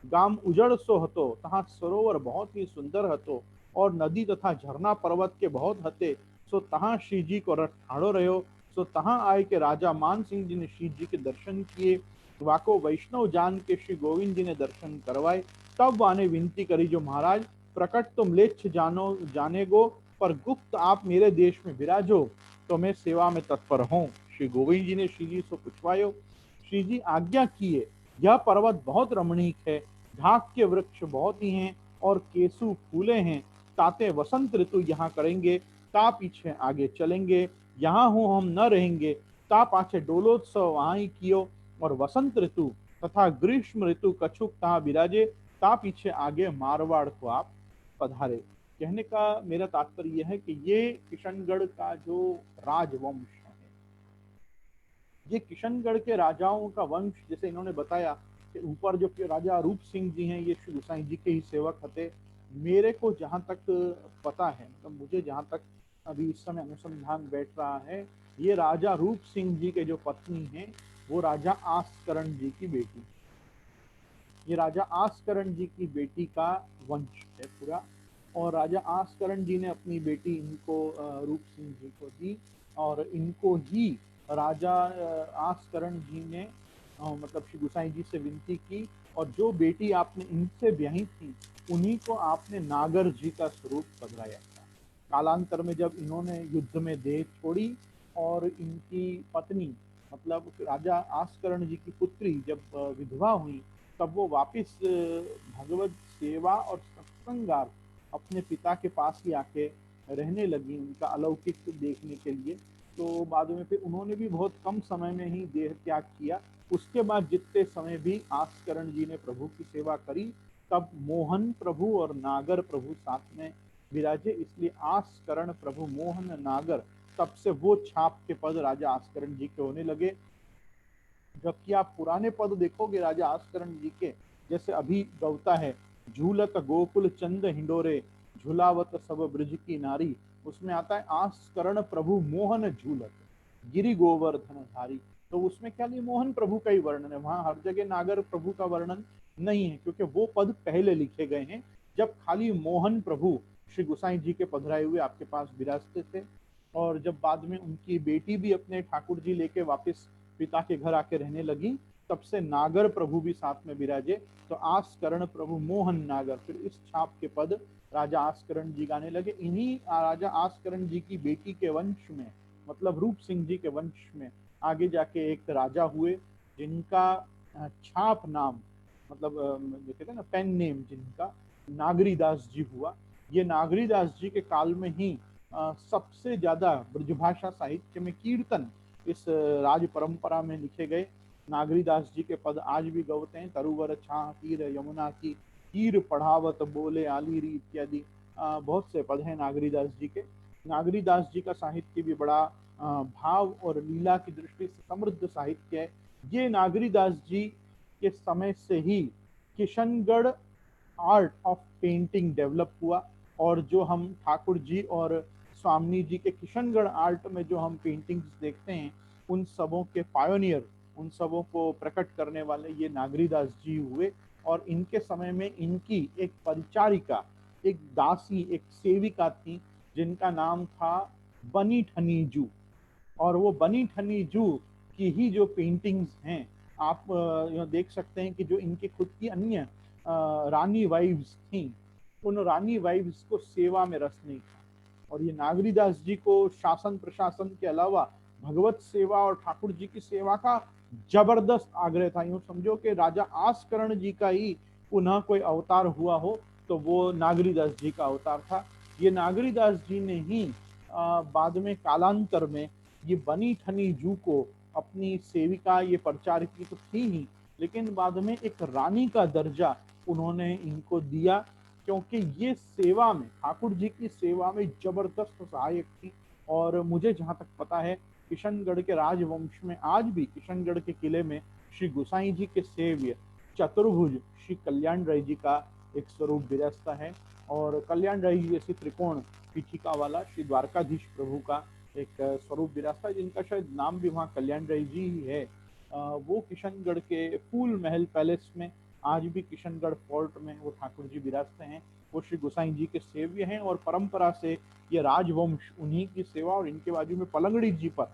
गाम उजड़ सो हतो, तहाँ सरोवर बहुत ही सुंदर हतो और नदी तथा झरना पर्वत के बहुत हते। सो तहाँ श्री जी को रथ ठाड़ो रहो। सो तहाँ आए के राजा मान सिंह जी ने श्री जी के दर्शन किए। वाको वैष्णव जान के श्री गोविंद जी ने दर्शन करवाए। तब वाने विनती करी जो महाराज प्रकट तो म्लेच्छ जानो जाने गो, पर गुप्त आप मेरे देश में विराजो तो मैं सेवा में तत्पर हूँ। श्री गोविंद जी ने श्री जी से पूछवायो। श्री जी आज्ञा किए, यह पर्वत बहुत रमणीक है, ढाक के वृक्ष बहुत ही हैं और केसु फूले हैं। ताते वसंत ऋतु यहाँ करेंगे, ता पीछे आगे चलेंगे, यहाँ हूँ हम न रहेंगे, ता पाछे डोलोत्सव वहां ही कियो और वसंत ऋतु तथा ग्रीष्म ऋतु कछुक तहाँ विराजे, ता पीछे आगे मारवाड़ को आप पधारे। कहने का मेरा तात्पर्य यह है कि ये किशनगढ़ का जो राजवंश है, ये किशनगढ़ के राजाओं का वंश, जैसे इन्होंने बताया कि ऊपर जो राजा रूप सिंह जी हैं ये श्री गोसाई जी के ही सेवक थे। मेरे को जहाँ तक पता है, मतलब मुझे जहाँ तक अभी इस समय अनुसंधान बैठ रहा है, ये राजा रूप सिंह जी के जो पत्नी हैं वो राजा आस्करण जी की बेटी, ये राजा आस्करण जी की बेटी का वंश है पूरा। और राजा आस्करण जी ने अपनी बेटी इनको रूप सिंह जी को दी और इनको ही राजा आस्करण जी ने मतलब श्री गोसाई जी से विनती की और जो बेटी आपने इनसे ब्याही थी उन्हीं को आपने नागर जी का स्वरूप बदलाया था। कालांतर में जब इन्होंने युद्ध में देह छोड़ी और इनकी पत्नी मतलब राजा आस्करण जी की पुत्री जब विधवा हुई, तब वो वापिस भगवत सेवा और सत्संगार अपने पिता के पास ही आके रहने लगी उनका अलौकिक देखने के लिए। तो बाद में फिर उन्होंने भी बहुत कम समय में ही देह त्याग किया। उसके बाद जितने समय भी आस्करण जी ने प्रभु की सेवा करी, तब मोहन प्रभु और नागर प्रभु साथ में विराजे, इसलिए आस्करण प्रभु मोहन नागर, तब से वो छाप के पद राजा आस्करण जी के होने लगे। जबकि आप पुराने पद देखोगे राजा आस्करण जी के, जैसे अभी गवता है झूलत गोकुल चंद हिंडोरे, झुलावत सब ब्रज की नारी, उसमें आता है आस्करण प्रभु मोहन झूलत गिरि गोवर्धन धारी। तो उसमें क्या नहीं मोहन प्रभु का ही वर्णन है, वहां हर जगह नागर प्रभु का वर्णन नहीं है क्योंकि वो पद पहले लिखे गए हैं जब खाली मोहन प्रभु श्री गोसाई जी के पधराए हुए आपके पास विराजते थे। और जब बाद में उनकी बेटी भी अपने ठाकुर जी लेके वापस पिता के घर आके रहने लगी, तब से नागर प्रभु भी साथ में विराजे। तो आस्करण प्रभु मोहन नागर, फिर इस छाप के पद राजा आस्करण जी गाने लगे। इन्हीं राजा आस्करण जी की बेटी के वंश में, मतलब रूप सिंह जी के वंश में आगे जाके एक राजा हुए जिनका छाप नाम, मतलब जो कहते हैं ना पेन नेम, जिनका नागरीदास जी हुआ। ये नागरीदास जी के काल में ही सबसे ज्यादा ब्रजभाषा साहित्य में कीर्तन इस राज परंपरा में लिखे गए। नागरीदास जी के पद आज भी गवते हैं। तरुवर छा तीर यमुना की, तीर पढ़ावत बोले आलीरी इत्यादि बहुत से पद हैं नागरीदास जी के। नागरीदास जी का साहित्य भी बड़ा भाव और लीला की दृष्टि से समृद्ध साहित्य है। ये नागरीदास जी के समय से ही Kishangarh art of painting develop हुआ, और जो हम ठाकुर जी और स्वामी जी के किशनगढ़ आर्ट में जो हम पेंटिंग्स देखते हैं, उन सबों के पायोनियर, उन सबों को प्रकट करने वाले ये नागरीदास जी हुए। और इनके समय में इनकी एक परिचारिका, एक दासी, एक सेविका थी जिनका नाम था बनी ठनी जू। और वो बनी ठनी जू की ही जो पेंटिंग्स हैं आप देख सकते हैं कि जो इनकी खुद की अन्य रानी वाइव्स थी, उन रानी वाइव्स को सेवा में रस नहीं था। और ये नागरीदास जी को शासन प्रशासन के अलावा भगवत सेवा और ठाकुर जी की सेवा का जबरदस्त आग्रह था। यूं समझो कि राजा आस्करण जी का ही पुनः कोई अवतार हुआ हो तो वो नागरीदास जी का अवतार था। ये नागरीदास जी ने ही बाद में कालांतर में ये बनी ठनी जू को अपनी सेविका, ये परिचारिकी तो थी ही, लेकिन बाद में एक रानी का दर्जा उन्होंने इनको दिया, क्योंकि ये सेवा में, ठाकुर जी की सेवा में जबरदस्त सहायक थी। और मुझे जहां तक पता है, किशनगढ़ के राजवंश में आज भी किशनगढ़ के किले में श्री गोसाई जी के सेव्य चतुर्भुज श्री कल्याण राय जी का एक स्वरूप विराजता है। और कल्याण राय जी जैसी त्रिकोण पीठिका वाला श्री द्वारकाधीश प्रभु का एक स्वरूप विराजता है, जिनका शायद नाम भी वहाँ कल्याण राय जी ही है। वो किशनगढ़ के फूल महल पैलेस में आज भी किशनगढ़ फोर्ट में वो ठाकुर जी विराजते हैं। वो श्री गोसाई जी के सेव्य हैं और परंपरा से ये राजवंश उन्हीं की सेवा। और इनके बाजू में पलंगड़ी जी पर,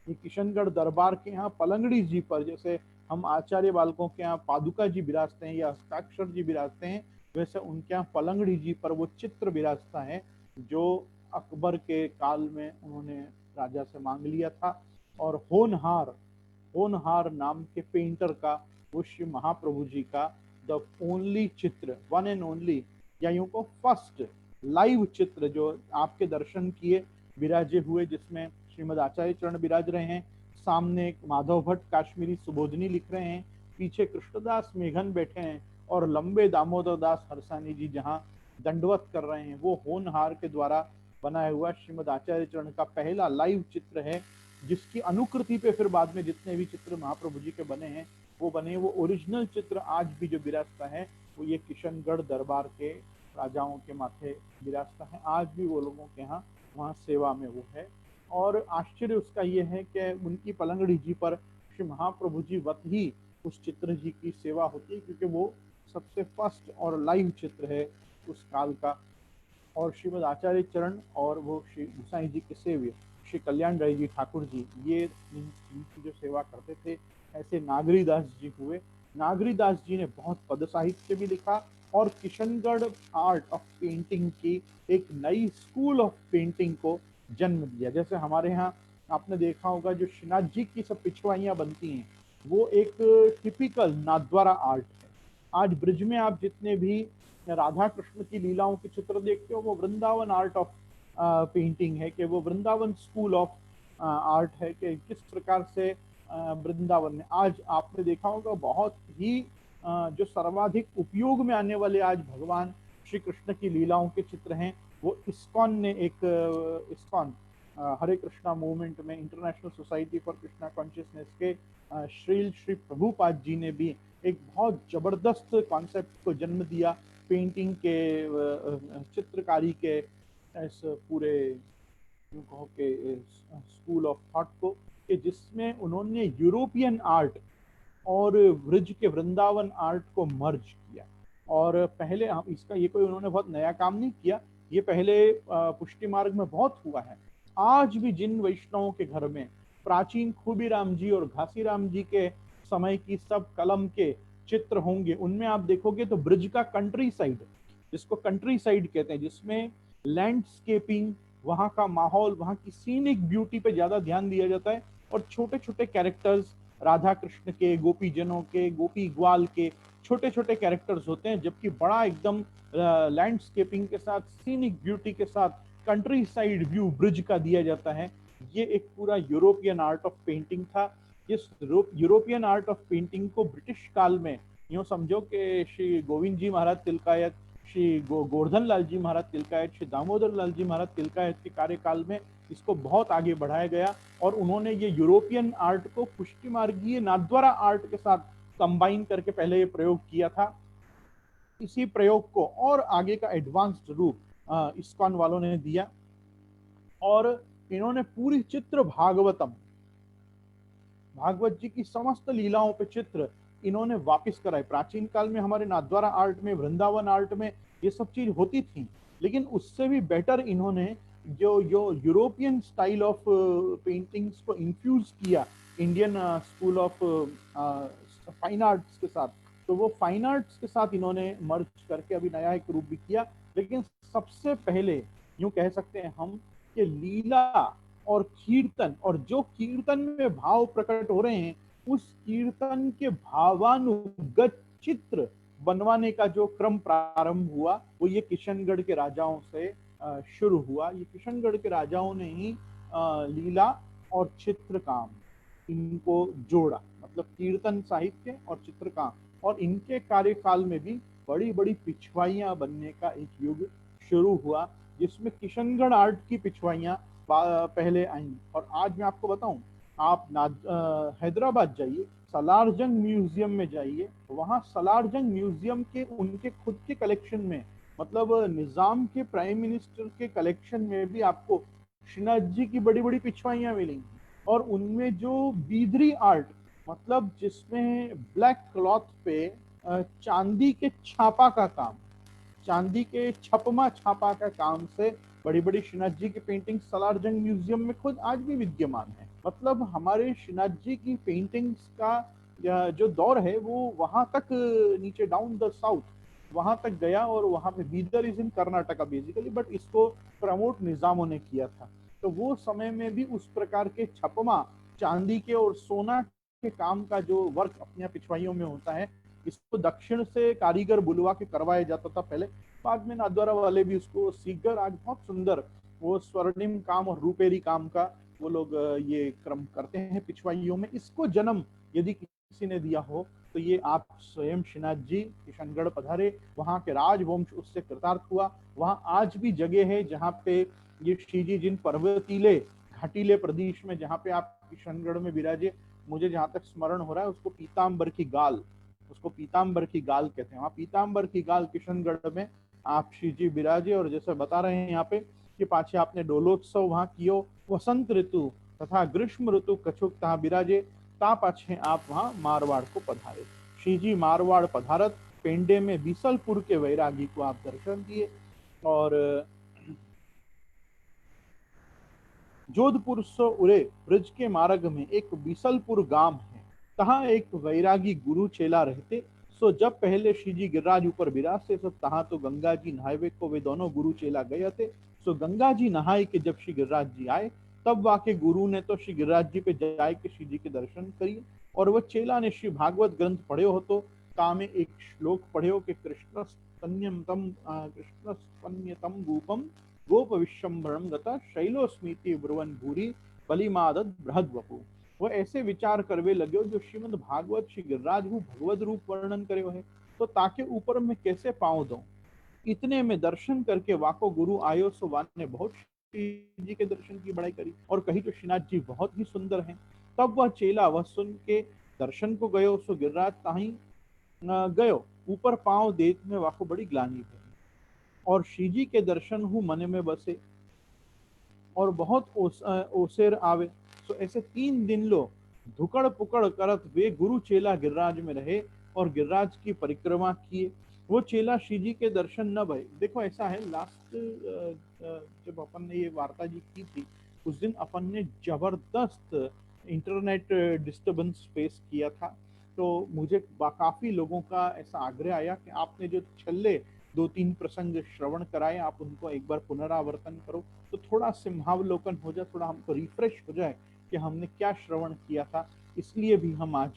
ये किशनगढ़ दरबार के यहाँ पलंगड़ी जी पर, जैसे हम आचार्य बालकों के यहाँ पादुका जी विराजते हैं या हस्ताक्षर जी विराजते हैं, वैसे उनके यहाँ पलंगड़ी जी पर वो चित्र विराजता है जो अकबर के काल में उन्होंने राजा से मांग लिया था। और होनहार, होनहार नाम के पेंटर का, वो श्री महाप्रभु जी का द ओनली चित्र, वन एंड ओनली, या यूं को फर्स्ट लाइव चित्र जो आपके दर्शन किए विराजे हुए, जिसमें श्रीमद आचार्य चरण विराज रहे हैं, सामने माधव भट्ट काश्मीरी सुबोधनी लिख रहे हैं, पीछे कृष्णदास मेघन बैठे हैं, और लंबे दामोदर दास हरसानी जी जहाँ दंडवत कर रहे हैं। वो होनहार के द्वारा बनाया हुआ श्रीमद आचार्य चरण का पहला लाइव चित्र है, जिसकी अनुकृति पे फिर बाद में जितने भी चित्र महाप्रभु जी के बने हैं वो बने। वो ओरिजिनल चित्र आज भी जो विराजता है वो ये किशनगढ़ दरबार के राजाओं के माथे विराजता है। आज भी वो लोगों के यहाँ वहाँ सेवा में वो है। और आश्चर्य उसका ये है कि उनकी पलंगड़ी जी पर श्री महाप्रभु जी वत ही उस चित्र जी की सेवा होती है, क्योंकि वो सबसे फर्स्ट और लाइव चित्र है उस काल का। और श्रीमद आचार्य चरण और वो श्री गोसाई जी के सेव्य श्री कल्याण राय जी ठाकुर जी, ये इनकी जो सेवा करते थे। ऐसे नागरीदास जी हुए। नागरीदास जी ने बहुत पद साहित्य भी लिखा और किशनगढ़ आर्ट ऑफ पेंटिंग की एक नई स्कूल ऑफ पेंटिंग को जन्म दिया। जैसे हमारे यहाँ आपने देखा होगा जो श्रीनाथ जी की सब पिछवाइयाँ बनती हैं, वो एक टिपिकल नाथद्वारा आर्ट है। आज ब्रिज में आप जितने भी राधा कृष्ण की लीलाओं के चित्र देखते हो, वो वृंदावन आर्ट ऑफ पेंटिंग है, कि वो वृंदावन स्कूल ऑफ आर्ट है, कि किस प्रकार से वृंदावन में आज आपने देखा होगा बहुत ही जो सर्वाधिक उपयोग में आने वाले आज भगवान श्री कृष्ण की लीलाओं के चित्र हैं, वो इस्कॉन ने एक इस्कॉन हरे कृष्णा मूवमेंट में international society for Krishna consciousness के श्री प्रभुपाद जी ने भी एक बहुत जबरदस्त कॉन्सेप्ट को जन्म दिया, पेंटिंग के चित्रकारी के इस पूरे कहो के स्कूल ऑफ थॉट को, कि जिसमें उन्होंने यूरोपियन आर्ट और ब्रिज के वृंदावन आर्ट को मर्ज किया। और पहले हम इसका ये कोई उन्होंने बहुत नया काम नहीं किया, ये पहले पुष्टि मार्ग में बहुत हुआ है। आज भी जिन वैष्णवों के घर में प्राचीन खूबीराम जी और घासीराम जी के समय की सब कलम के चित्र होंगे, उनमें आप देखोगे तो ब्रिज का कंट्री साइड, जिसको कंट्री साइड कहते हैं, जिसमें लैंडस्केपिंग, वहां का माहौल, वहां की सीनिक ब्यूटी पे ज्यादा ध्यान दिया जाता है, और छोटे छोटे कैरेक्टर्स, राधा कृष्ण के, गोपी जनों के, गोपी ग्वाल के छोटे छोटे कैरेक्टर्स होते हैं, जबकि बड़ा एकदम लैंडस्केपिंग के साथ, सीनिक ब्यूटी के साथ कंट्री साइड व्यू ब्रिज का दिया जाता है। ये एक पूरा यूरोपियन आर्ट ऑफ पेंटिंग था। इस यूरोपियन आर्ट ऑफ पेंटिंग को ब्रिटिश काल में, यूं समझो कि श्री गोविंद जी महाराज तिलकायत, श्री गोवर्धन लाल जी महाराज तिलकायत, श्री दामोदर लाल जी महाराज तिलकायत के कार्यकाल में इसको बहुत आगे बढ़ाया गया, और उन्होंने ये यूरोपियन आर्ट को पुष्टि मार्गीय नाथद्वारा आर्ट के साथ कंबाइन करके पहले ये प्रयोग किया था। इसी प्रयोग को और आगे का एडवांस्ड रूप इस्कॉन वालों ने दिया, और इन्होंने पूरी चित्र भागवतम, भागवत जी की समस्त लीलाओं पे चित्र इन्होंने वापस कराए। प्राचीन काल में हमारे नाथद्वारा आर्ट में, वृंदावन आर्ट में ये सब चीज होती थी, लेकिन उससे भी बेटर इन्होंने जो जो यूरोपियन स्टाइल ऑफ पेंटिंग्स को इन्फ्यूज किया Indian school of fine arts के साथ, तो वो फाइन आर्ट्स के साथ इन्होंने मर्ज करके अभी नया एक रूप भी किया। लेकिन सबसे पहले यूं कह सकते हैं हम कि लीला और कीर्तन, और जो कीर्तन में भाव प्रकट हो रहे हैं, उस कीर्तन के भावानुगत चित्र बनवाने का जो क्रम प्रारंभ हुआ, वो ये किशनगढ़ के राजाओं से शुरू हुआ। ये किशनगढ़ के राजाओं ने ही लीला और चित्र काम इनको जोड़ा, मतलब कीर्तन साहित्य और चित्रकार, और इनके कार्यकाल में भी बड़ी बड़ी पिछवाइयां बनने का एक युग शुरू हुआ, जिसमें किशनगढ़ आर्ट की पिछवाइयां पहले आई। और आज मैं आपको बताऊं, आप हैदराबाद जाइए, सलारजंग म्यूजियम में जाइए, वहां सलारजंग म्यूजियम के उनके खुद के कलेक्शन में, मतलब निजाम के प्राइम मिनिस्टर के कलेक्शन में भी आपको श्रीनाथ जी की बड़ी बड़ी पिछवाइयां मिलेंगी। और उनमें जो बीदरी आर्ट, मतलब जिसमें ब्लैक क्लॉथ पे चांदी के छापा का काम, चांदी के छपमा छापा का काम से बड़ी बड़ी श्रीनाथ जी की पेंटिंग सलारजंग म्यूजियम में खुद आज भी विद्यमान है। मतलब हमारे श्रीनाथ जी की पेंटिंग्स का जो दौर है वो वहां तक नीचे डाउन द साउथ वहां तक गया, और वहां पे Bidar is in Karnataka basically, but इसको प्रमोट निजामों ने किया था। तो वो समय में भी उस प्रकार के छपमा चांदी के और सोना के काम का जो वर्क अपने पिछवाइयों में होता है, इसको दक्षिण से कारीगर बुलवा के करवाया जाता था पहले, बाद में नाथद्वारा वाले भी उसको सीख कर आज बहुत सुंदर वो स्वर्णिम काम और रूपेरी काम का वो लोग ये क्रम करते हैं पिछवाइयों में। इसको जन्म यदि किसी ने दिया हो तो ये आप स्वयं श्रीनाथ जी किशनगढ़ पधारे, वहां के राजवंश उससे कृतार्थ हुआ। वहां आज भी जगह है जहाँ पे ये श्री जी जिन पर्वतीले घाटीले प्रदेश में जहाँ पे आप किशनगढ़ में विराजे, मुझे जहां तक स्मरण हो रहा है उसको पीताम्बर की गाल, उसको पीताम्बर की गाल कहते हैं। वहाँ पीताम्बर की गाल किशनगढ़ में आप श्री जी विराजे, और जैसे बता रहे हैं यहाँ पे कि पाछे आपने डोलोत्सव वहां कियो, वसंत ऋतु तथा ग्रीष्म ऋतु कछुक तहा विराजे, ता पाछे आप वहां मारवाड़ को पधारे। श्री जी मारवाड़ पधारत, पेंडे में बीसलपुर के वैरागी को आप दर्शन दिए, और जोधपुर से उरे ब्रज के मार्ग में एक बीसलपुर गांव है, तहाँ एक वैरागी गुरु चेला रहते। सो जब पहले श्री जी गिरिराज ऊपर विराजते, सब तहाँ तो गंगा जी नहावे को वे दोनों गुरु चेला गए थे। सो गंगा जी नहाए के जब श्री गिरिराज जी आए, तब वाके गुरु ने तो श्री गिरिराज जी पे जाए के श्री जी के दर्शन करिए, और वह चेला ने श्री भागवत ग्रंथ पढ़े हो तो तामे एक श्लोक पढ़े हो कि कृष्ण स्तन्यतम रूपम गोप विश्वम्भरम गता शैलो स्मृति ब्रुवन भूरी बलिमादत बृहद वपु। वो ऐसे विचार करवे लगे जो श्रीमद भागवत श्री गिरिराज भगवत रूप वर्णन करे है, तो ताके ऊपर में कैसे पाँव दो। इतने में दर्शन करके वाको गुरु आयो, सो वान ने बहुत श्री जी के दर्शन की बड़ाई करी और कही तो श्रीनाथ जी बहुत ही सुंदर हैं। तब वह चेला वह सुन के दर्शन को गयो, सो गिरिराज ताही गयो, ऊपर पाँव देख में वाको बड़ी ग्लानि भई, और श्री जी के दर्शन हूँ मन में बसे, और बहुत ओसेर आवे। तो ऐसे 3 दिन लो धुकड़ पुकड़ करत वे गुरु चेला गिरिराज में रहे, और गिरिराज की परिक्रमा किए। वो चेला श्री जी के दर्शन न भये। देखो ऐसा है, लास्ट जब अपन ने ये वार्ता जी की थी, उस दिन अपन ने जबरदस्त इंटरनेट डिस्टर्बेंस फेस किया था, तो मुझे काफी लोगों का ऐसा आग्रह आया कि आपने जो छल्ले 2-3 प्रसंग श्रवण कराए, आप उनको एक बार पुनरावर्तन करो, तो थोड़ा सिंहावलोकन हो जाए, थोड़ा हमको रिफ्रेश हो जाए कि हमने क्या श्रवण किया था। इसलिए भी हम आज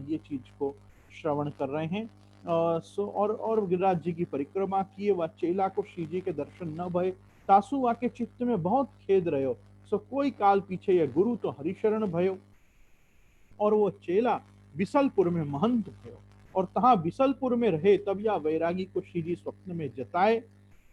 ये चीज को श्रवण कर रहे हैं। और गिरिराज जी की परिक्रमा किए, वह चेला को श्री जी के दर्शन न भय, तासु वाके चित्त में बहुत खेद रहो, सो कोई काल पीछे यह गुरु तो हरिशरण भयो। और वो चेला बिसलपुर में महंत भयो, और तहां बिसलपुर में रहे, तब या वैरागी को श्री जी स्वप्न में जताए,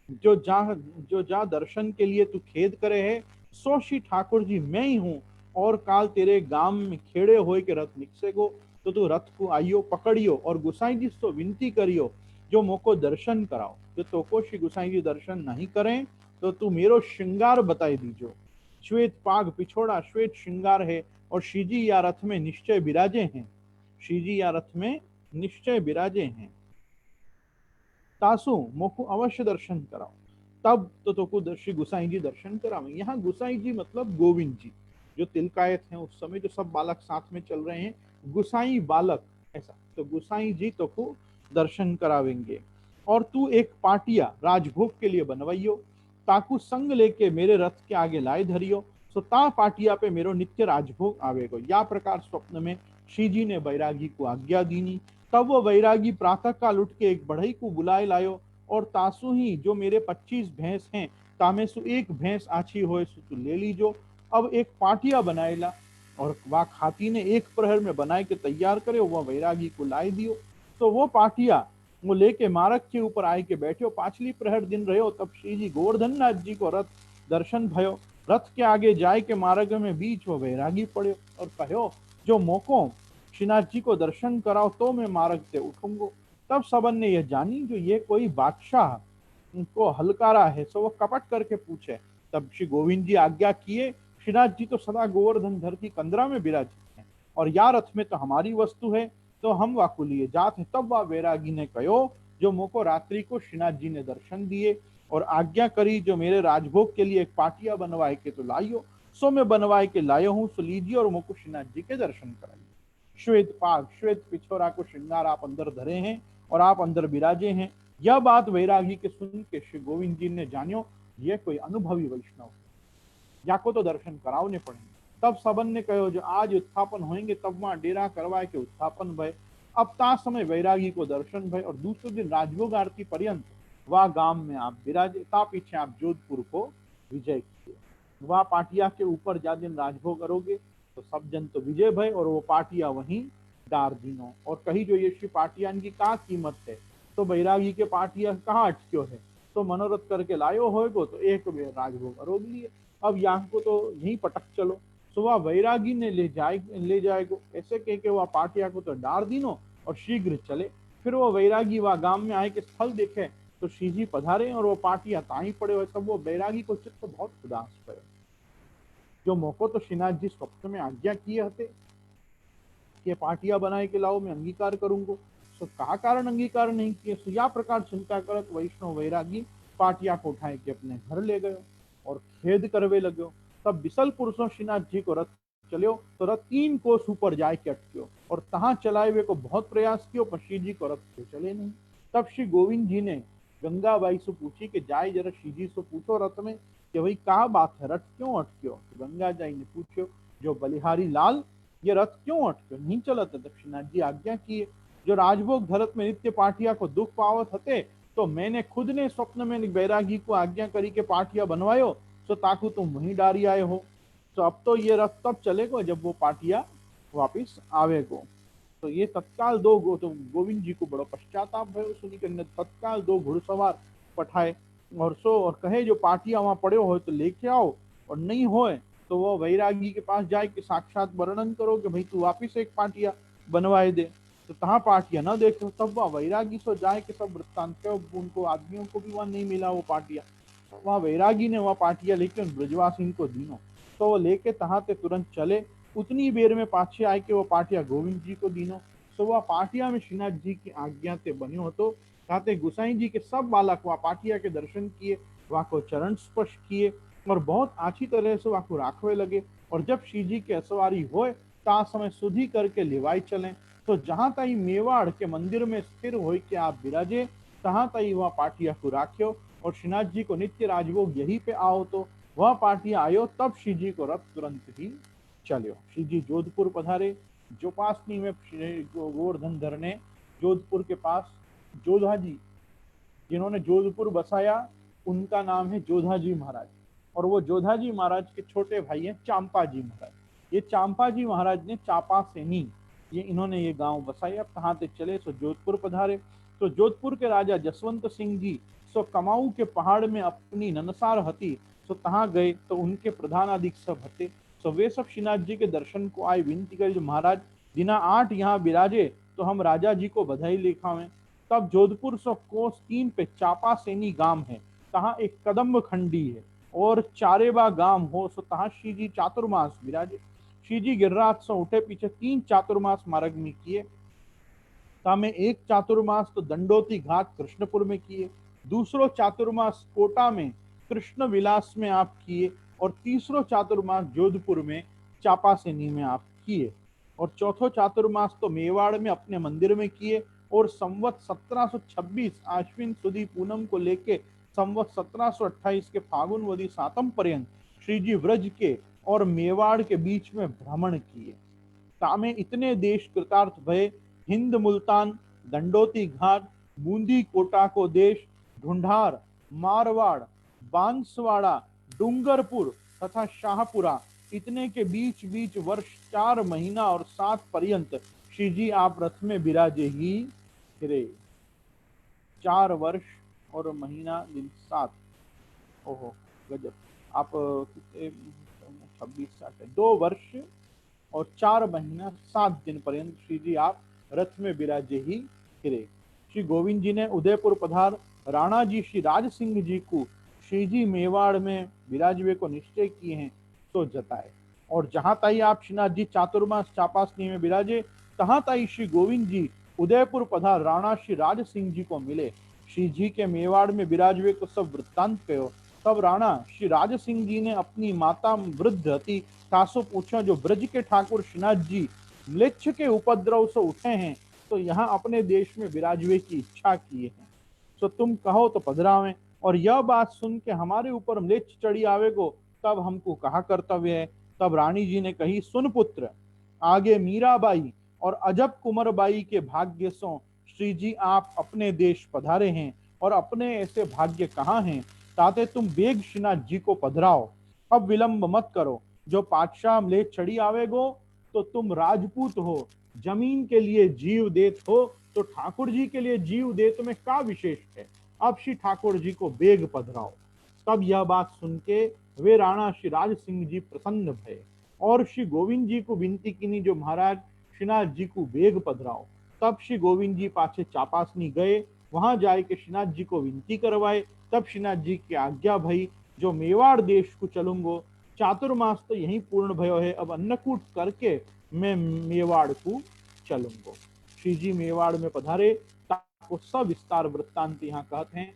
जो जा दर्शन के लिए तू खेद करे है, सो श्री ठाकुर जी मैं ही हूँ, और काल तेरे गांव में खेड़े होए के रथ निकसे को, तो तू रथ को आइयो पकड़ियो, और गुसाई जी सो विनती करियो, जो मोको दर्शन कराओ। जो तोको श्री गुसाई जी दर्शन नहीं करें, तो तू मेरो श्रृंगार बताई दीजो। श्वेत पाग पिछोड़ा श्वेत श्रृंगार है, और श्री जी या रथ में निश्चय विराजे हैं। श्री जी या रथ में निश्चय विराजे हैं, तासु मोको अवश्य दर्शन कराओ। तब तो तोको श्री गुसाई जी दर्शन करावे। यहाँ गुसाई जी मतलब गोविंद जी, जो तिलकायत हैं उस समय, जो सब बालक साथ में चल रहे हैं, गुसाई बालक ऐसा, तो गुसाई जी तोको दर्शन करावेंगे। और तू एक पाटिया राजभोग के लिए बनवाइयो, ताकू संग लेके मेरे रथ के आगे लाए धरियो, सो ता पाटिया पे मेरो नित्य राजभोग आवेगो। या प्रकार स्वप्न में श्री जी ने बैरागी को आज्ञा दीनी। तब वो वैरागी प्रातः काल उठ के एक बढ़ई को बुलाए लायो, और तासु ही जो मेरे 25 भैंस हैं, तामे सु एक भैंस आछी होए सु तू ले लीजो। अब एक पाटिया बनाएला, और वा खाती ने एक प्रहर में बनाए के तैयार करे, वह वैरागी को लाए दियो। तो वो पाटिया वो लेके मार्ग के ऊपर आए के बैठो। पांचली प्रहर दिन रहो, तब श्री जी गोवर्धन नाथ जी को रथ दर्शन भयो। रथ के आगे जाए के मार्ग में बीच वो वैरागी पड़े, और कहो जो मोको श्रीनाथ जी को दर्शन कराओ, तो मैं मार्ग से उठूंगो। तब सबन ने यह जानी, जो ये कोई बादशाह को हलकारा है, सो वो कपट करके पूछे। तब श्री गोविंद जी आज्ञा किए, श्रीनाथ जी तो सदा गोवर्धन धरती कंदरा में विराजित हैं, और या रथ में तो हमारी वस्तु है, तो हम वाकु लिए जात है। तब वह वैरागी ने कहो, जो मोको रात्रि को श्रीनाथ जी ने दर्शन दिए, और आज्ञा करी, जो मेरे राजभोग के लिए एक पाटिया बनवाए के तो लाइयो। सो मैं बनवाए के लायो हूँ, सो लीजिए और मोको श्रीनाथ जी के दर्शन कराइए। श्वेत पाग श्वेत पिछोरा को श्रृंगार आप अंदर धरे हैं, और आप अंदर विराजे हैं। यह बात वैरागी के सुन के श्री गोविंद जी ने जानियो, ये कोई अनुभवी वैष्णव, या को तो दर्शन करावने पड़ेंगे। तब सबन ने कहो, जो आज उत्थापन होंगे, तब वहां डेरा करवाए के उत्थापन भय। अब ता समय वैरागी को दर्शन भय, और दूसरे दिन राजभोग आरती पर्यंत वह गांव में आप विराजे। ता पीछे आप जोधपुर को विजय किए। वह पाटिया के ऊपर जा दिन राजभोग करोगे, तो सब जन तो विजय भय, और वो पाटिया वहीं डार दीनो। और कही जो ये श्री पाटियान की का कीमत है, तो बैरागी के पाटिया कहाँ अटक्यो है, तो मनोरथ करके लायो होएगो, तो एक बेर राजभोग अरोग लिए। अब यहाँ को तो यहीं पटक चलो। सो वह वैरागी ने ले जाएगो, ऐसे कह के वह पाटिया को तो डार दीनो, और शीघ्र चले। फिर वो वैरागी वह गांव में आए के स्थल देखे, तो श्री जी पधारे, और वो पाटिया ताही पड़े हुए। तब वो बैरागी को चित्त बहुत उदास करे, जो मौको तो श्रीनाथ जी स्वप्न में आज्ञा किए हते कि पाटिया बनाए के लाओ, मैं अंगीकार करूंगो। सो का कारण अंगीकार नहीं किए, सो या प्रकार चिंता करत वैष्णव वैरागी पाटिया को उठाए के अपने घर ले गयो, और खेद करवे लग्यो। तब बिसल पुरुषों श्रीनाथ जी को रथ चलियो, तो रथ 3 कोस ऊपर जाए के अटक्यो, और तहां चलाए हुए को बहुत प्रयास कियो, पर श्री जी को रथ से चले नहीं। तब श्री गोविंद जी ने गंगाबाई से पूछी कि जाए जरा श्री जी से पूछो रथ में कि भाई क्या बात है, रथ क्यों अटक्यो। तो गंगा जी ने पूछो, जो बलिहारी लाल, ये रथ क्यों अटक्यो, नहीं चलत है। दक्षिणाथ जी आज्ञा किए, जो राजभोग धरत में नित्य पाटिया को दुख पावत हते, तो मैंने खुद ने स्वप्न में बैरागी को आज्ञा करी के पाटिया बनवायो, तो ताकू तुम वहीं डारी आए हो। तो अब तो ये रथ तब चलेगो जब वो पाटिया वापिस आवेगो। तो ये तत्काल तो गोविंद जी को बड़ो पश्चाताप भयो, सुनी के तत्काल 2 घुड़सवार पठाए, और कहे जो पाटिया वहां पड़े हो तो लेके आओ, और नहीं होए तो वो वैरागी के पास जाए कि साक्षात वर्णन करो कि भाई तू वापिस एक पाटिया बनवाए दे। तो तहाँ पाटिया न देखे, तब वह वैरागी सो जाए कि सब वृत्तांत, उनको आदमियों को भी वहां नहीं मिला वो पाटिया। वहां वैरागी ने वह पाटिया लेके उन ब्रजवासी को दीनो, तो वो लेके तहाँ ते तुरंत चले। उतनी देर में पाछे आए के वो पाटिया गोविंद जी को दीनो। सो वह पाटिया में श्रीनाथ जी की आज्ञा ते बन्यो હતો। साथे गुसाई जी के सब बालक वह पाटिया के दर्शन किए, वहां को चरण स्पर्श किए, और बहुत अच्छी तरह से वहां को राखवे लगे। और जब श्री जी के असवारी होए, ता समय सुधी करके लिवाई चले। तो जहां ताई मेवाड़ के मंदिर में स्थिर हो के आप विराजे, तहां ताई वह पाटिया को राख्यो। और श्रीनाथ जी को नित्य राजभोग यहीं पे आओ। तो वह पाटिया आयो, तब श्री जी को रथ तुरंत ही चलियो। श्री जी जोधपुर पधारे। जोपासनी में श्री गोवर्धन धर ने जोधपुर के पास जोधा जी, जिन्होंने जोधपुर बसाया, उनका नाम है जोधा जी महाराज। और वो जोधा जी महाराज के छोटे भाई हैं चांपा जी महाराज। ये चांपा जी महाराज ने चापा सेनी, ये इन्होंने ये गांव बसाया। अब कहाँ से चले, सो जोधपुर पधारे। तो जोधपुर के राजा जसवंत सिंह जी सो कमाऊ के पहाड़ में अपनी ननसार हती, सो तहाँ गए तो उनके प्रधानाधिक सब हते। सो वे सब श्रीनाथ जी के दर्शन को आए, विनती करी महाराज दिना 8 यहाँ विराजे तो हम राजा जी को बधाई लिखावें। तब जोधपुर सो कोस 3 पे चापा सेनी गांव है, तहाँ एक कदम्ब खंडी है और चारेबा गांव हो, सो तहाँ श्री जी चातुर्मास विराजे। श्री जी गिरिराज से उठे पीछे 3 चातुर्मास मार्ग में किए। तामे एक चातुर्मास तो दंडोती घाट कृष्णपुर में किए, दूसरो चातुर्मास कोटा में कृष्ण विलास में आप किए, और तीसरो चातुर्मास जोधपुर में चापासेनी में आप किए, और चौथो चातुर्मास तो मेवाड़ में अपने मंदिर में किए। और संवत 1726 आश्विन सुदी पूनम को लेके संवत 1728 के फागुन वदी सातम पर्यंत श्री जी व्रज के और मेवाड़ के बीच में भ्रमण किए। तामे इतने देश कृतार्थ भय, हिंद मुल्तान, दंडोती घाट, बूंदी कोटा को देश, ढूंढार, मारवाड़, बांसवाड़ा, डूंगरपुर तथा शाहपुरा, इतने के बीच बीच वर्ष 4 महीना और 7 पर्यंत श्री जी आप रथ में विराजे ही फिरे। 4 वर्ष और महीना दिन 7, ओहो गजब। आप कितने 26 2 वर्ष और 4 महीना 7 दिन पर्यंत श्री जी आप रथ में विराजे ही फिरे। श्री गोविंद जी ने उदयपुर पधार राणा जी श्री राज सिंह जी को श्री जी मेवाड़ में विराजवे को निश्चय किए हैं तो जताए। और जहां ताई आप श्रीनाथ जी चातुर्मास चापासनी में विराजे, तहां ताई श्री गोविंद जी उदयपुर पधार राणा श्री राज सिंह जी को मिले। श्री जी के मेवाड़ में विराजवे को सब वृत्तांत कहो। तब राणा श्री राज सिंह जी ने अपनी माता वृद्ध हती तासो पूछा, जो ब्रज के ठाकुर श्रीनाथ जी म्लेच्छ के उपद्रव से उठे हैं तो यहाँ अपने देश में विराजवे की इच्छा किए हैं, तो तुम कहो तो पधरावें। और यह बात सुन के हमारे ऊपर म्लेच्छ चढ़ी आवेगो, तब हमको कहा कर्तव्य है। तब रानी जी ने कही, सुन पुत्र, आगे मीराबाई और अजब कुंवरबाई के भाग्य सो श्री जी आप अपने देश पधारे हैं, और अपने ऐसे भाग्य कहाँ हैं, ताते तुम बेग श्रीनाथ जी को पधराओ। अब विलंब मत करो, जो पातशाह म्लेच्छ चढ़ी आवेगो तो तुम राजपूत हो, जमीन के लिए जीव देत हो, तो ठाकुर जी के लिए जीव देत में क्या विशेष है। अब श्री ठाकुर जी को बेग पधराओ। तब यह बात सुन के वे राणा श्री राज सिंह जी प्रसन्न भये और श्री गोविंद जी को विनती की, जो महाराज श्रीनाथ जी को बेग पधराओ। तब श्री गोविंद जी पाछे चापासनी गए, वहां जाए के श्रीनाथ जी को विनती करवाए। तब श्रीनाथ जी की आज्ञा भई, जो मेवाड़ देश को चलूंगो, चातुर्मास तो यही पूर्ण भयो है, अब अन्नकूट करके मैं मेवाड़ को चलूंगो। श्री जी मेवाड़ में पधारे, ताको सब विस्तार वृत्तांत यहाँ कहते हैं।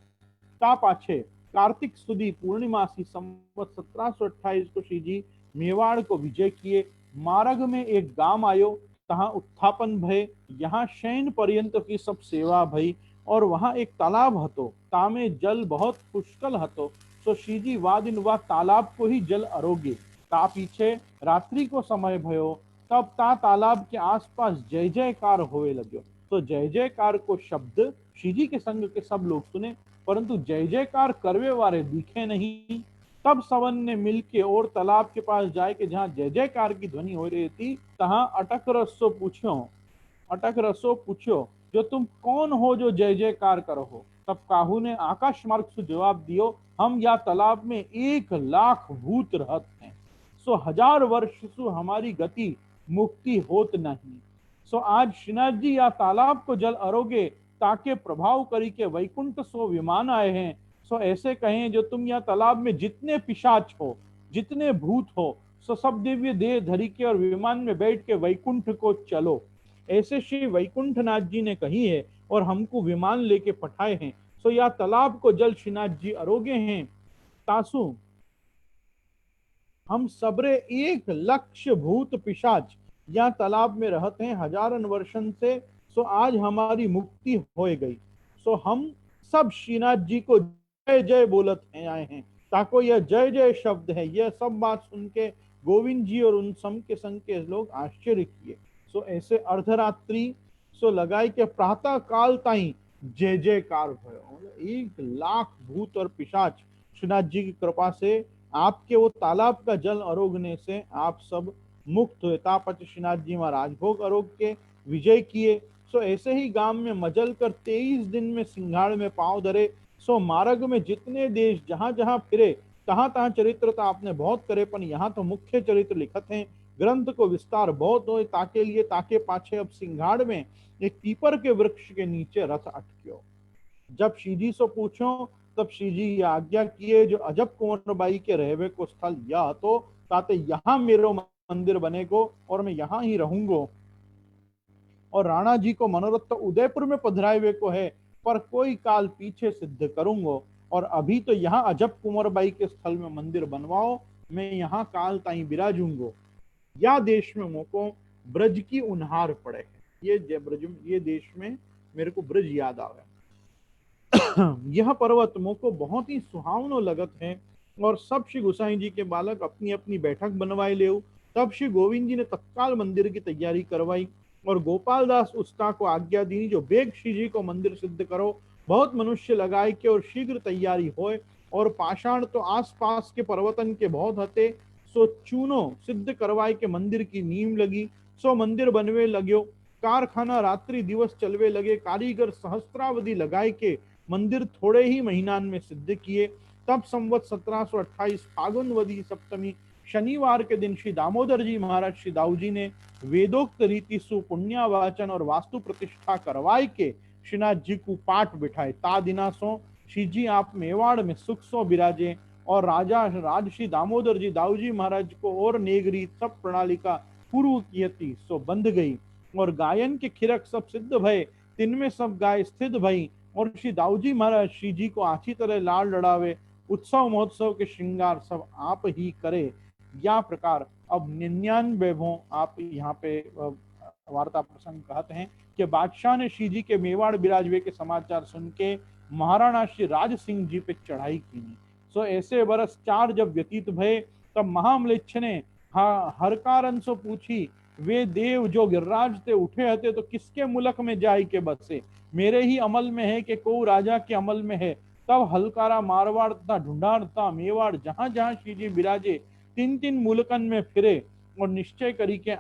ता पाछे कार्तिक सुदी पूर्णिमासी संवत 1728 को श्री जी मेवाड़ को विजय किए। मार्ग में एक गांव आयो, तहाँ उत्थापन भय, यहाँ शयन पर्यंत की सब सेवा भई, और वहां एक तालाब हतो, तामे जल बहुत पुष्कल हतो। तो श्री जी वादिन वा तालाब को ही जल अरोगे। ता पीछे रात्रि को समय भयो, तब ता तालाब के आसपास जय जयकार होवे लग्यो। तो जय जयकार को शब्द श्री जी के संग के सब लोग सुने, परंतु जय जयकार करवे वाले दिखे नहीं। तब सवन ने मिलके और तालाब के पास जाए के जहाँ जय जयकार की ध्वनि हो रही थी, तहाँ अटक रसो पूछो, जो तुम कौन हो जो जय जयकार करो। तब काहू ने आकाश मार्ग से जवाब दियो, हम या तालाब में 1,00,000 भूत रहत हैं, सो 1000 वर्ष सु हमारी गति मुक्ति होत नहीं। सो आज श्रीनाथ जी या तालाब को जल अरोगे, ताके प्रभाव करी के वैकुंठ सो विमान आए हैं। सो ऐसे कहें, जो तुम या तालाब में जितने पिशाच हो, जितने भूत हो, सो सब दिव्य देह धरी के और विमान में बैठ के वैकुंठ को चलो। ऐसे श्री वैकुंठ नाथ जी ने कही है और हमको विमान लेके पठाए हैं। सो या तालाब को जल श्रीनाथ जी अरोगे हैं, तासु हम सबरे 1,00,000 भूत पिशाच या तालाब में रहते हैं हजारन वर्षन से। सो आज हमारी मुक्ति हो गई। सो हम सब श्रीनाथ जी को जय जय बोलत हैं आए हैं। ताको यह जय जय शब्द है। यह सब बात सुन के गोविंद जी और उन सम के संग के लोग आश्चर्य किए। सो ऐसे अर्धरात्रि सो लगाई के प्रातः काल ताई जय जयकार भयो। 1 लाख भूत और पिशाच श्रीनाथ जी की कृपा से आपके वो तालाब का जल अरोगने से आप सब मुक्त हुए। तापच श्रीनाथ जी महाराज भोग अरोग के विजय किए। सो ऐसे ही गांव में मजल कर 23 दिन में सिंघाड़ में पांव धरे। सो मार्ग में जितने देश जहां जहां फिरे तहां तहां चरित्र तो आपने बहुत करे, पर यहाँ तो मुख्य चरित्र लिखत हैं। ग्रंथ को विस्तार बहुत हो ताके लिए ताके पाछे अब सिंघाड़ में एक पीपर के वृक्ष के नीचे रथ अटक्यो। जब श्री जी से पूछो तब श्री जी ये आज्ञा किए जो अजब कुंवर बाई के रहवे को स्थल यह तो ताते यहाँ मेरो मंदिर बनेगो और मैं यहाँ ही रहूंगो। और राणा जी को मनोरथ तो उदयपुर में पधराए को है, पर कोई काल पीछे सिद्ध करूंगो। और अभी तो यहाँ अजब कुंवर बाई के स्थल में मंदिर बनवाओ, मैं यहाँ काल ताई बिराजूंगो। या देश में मोको ब्रज की उन्हार पड़े है। ये देश में मेरे को ब्रज याद आवे। यह पर्वत मोको बहुत ही सुहावनो लगत है। और सब श्री गोसाई जी के बालक अपनी अपनी बैठक बनवाए ले। तब श्री गोविंद जी ने तत्काल मंदिर की तैयारी करवाई और गोपाल दास उस्ता को आज्ञा दी जो बेग श्री जी को मंदिर सिद्ध करो। बहुत मनुष्य लगाए के और शीघ्र तैयारी होए। और पाषाण तो आस पास के पर्वतन के बहुत हते। सो चूनो सिद्ध करवाए के मंदिर की नींव लगी। सो मंदिर बनवे लग्यो। कारखाना रात्रि दिवस चलवे लगे। कारीगर सहस्त्रावधि लगाए के मंदिर थोड़े ही महीनान में सिद्ध किए। तब संवत 1728 फागुनवदी सप्तमी शनिवार के दिन श्री दामोदर जी महाराज श्री दाऊ जी ने वेदोक्त रीति सुपुण्या वाचन और वास्तु प्रतिष्ठा करवाए के श्रीनाथ जी को पाठ बिठाए। ता दिना सो श्री जी आप मेवाड़ में सुख सो बिराजे। और राजा राज श्री दामोदर जी दाऊ जी महाराज को और नेगरी सब प्रणाली का पूर्व की सो बंध गई। और गायन के खिरक सब सिद्ध भय, तिनमें सब गाय स्थित भई। और श्री दाऊ जी महाराज श्री जी को अच्छी तरह लाल लड़ावे। उत्सव महोत्सव के श्रृंगार सब आप ही करे। या प्रकार अब 99 आप यहाँ पे वार्ता प्रसंग कहते हैं कि बादशाह ने श्री जी के मेवाड़ बिराजवे के समाचार सुन के महाराणा श्री राज सिंह जी पे चढ़ाई की। सो ऐसे बरस 4 जब व्यतीत भय, तब महाम्लेच्छ ने हर कारण सो पूछी वे देव जो गिरिराज ते उठे हते तो किसके मुलक में जाय के बसे। मेरे ही अमल में है कि को राजा के अमल में है। तब हलकारा मारवाड़ तथा ढूंढार तथा मेवाड़ जहां जहां श्री जी बिराजे 3 मुल्कन में फिरे। और निश्चय करी के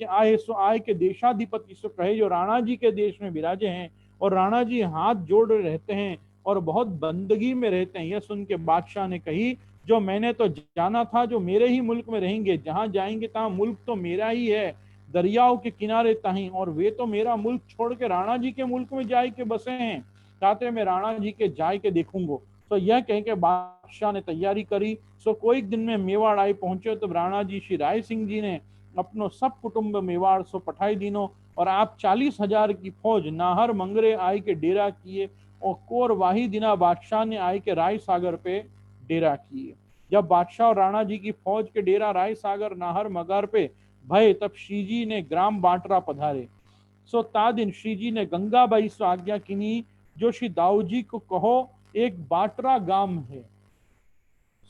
आए सो आए के देशाधिपति सो कहे जो राणा जी के देश में विराजे हैं। और राणा जी हाथ जोड़ रहते हैं और बहुत बंदगी में रहते हैं। यह सुन के बादशाह ने कही जो मैंने तो जाना था जो मेरे ही मुल्क में रहेंगे, जहां जाएंगे तहां मुल्क तो मेरा ही है, दरियाओं के किनारे ताही। और वे तो मेरा मुल्क छोड़ के राणा जी के मुल्क में जाए के बसे हैं, ताते मैं राणा जी के जाए के देखूंगो। तो यह कह के बादशाह ने तैयारी करी। सो कोई दिन में मेवाड़ आए पहुंचे तो राणा जी श्री राय सिंह जी ने अपनो सब कुटुंब मेवाड़ सो पठाई दीनो। और आप 40,000 की फौज नाहर मंगरे आए के डेरा किए। और कोर वाही दिना बादशाह ने आए के राय सागर पे डेरा किए। जब बादशाह और राणा जी की फौज के डेरा राय सागर नाहर मगर पे भय, तब श्री जी ने ग्राम बाटरा पधारे। सो ता दिन श्री जी ने गंगाबाई से आज्ञा किनी जो श्री दाऊ जी को कहो एक बाटरा गांव है।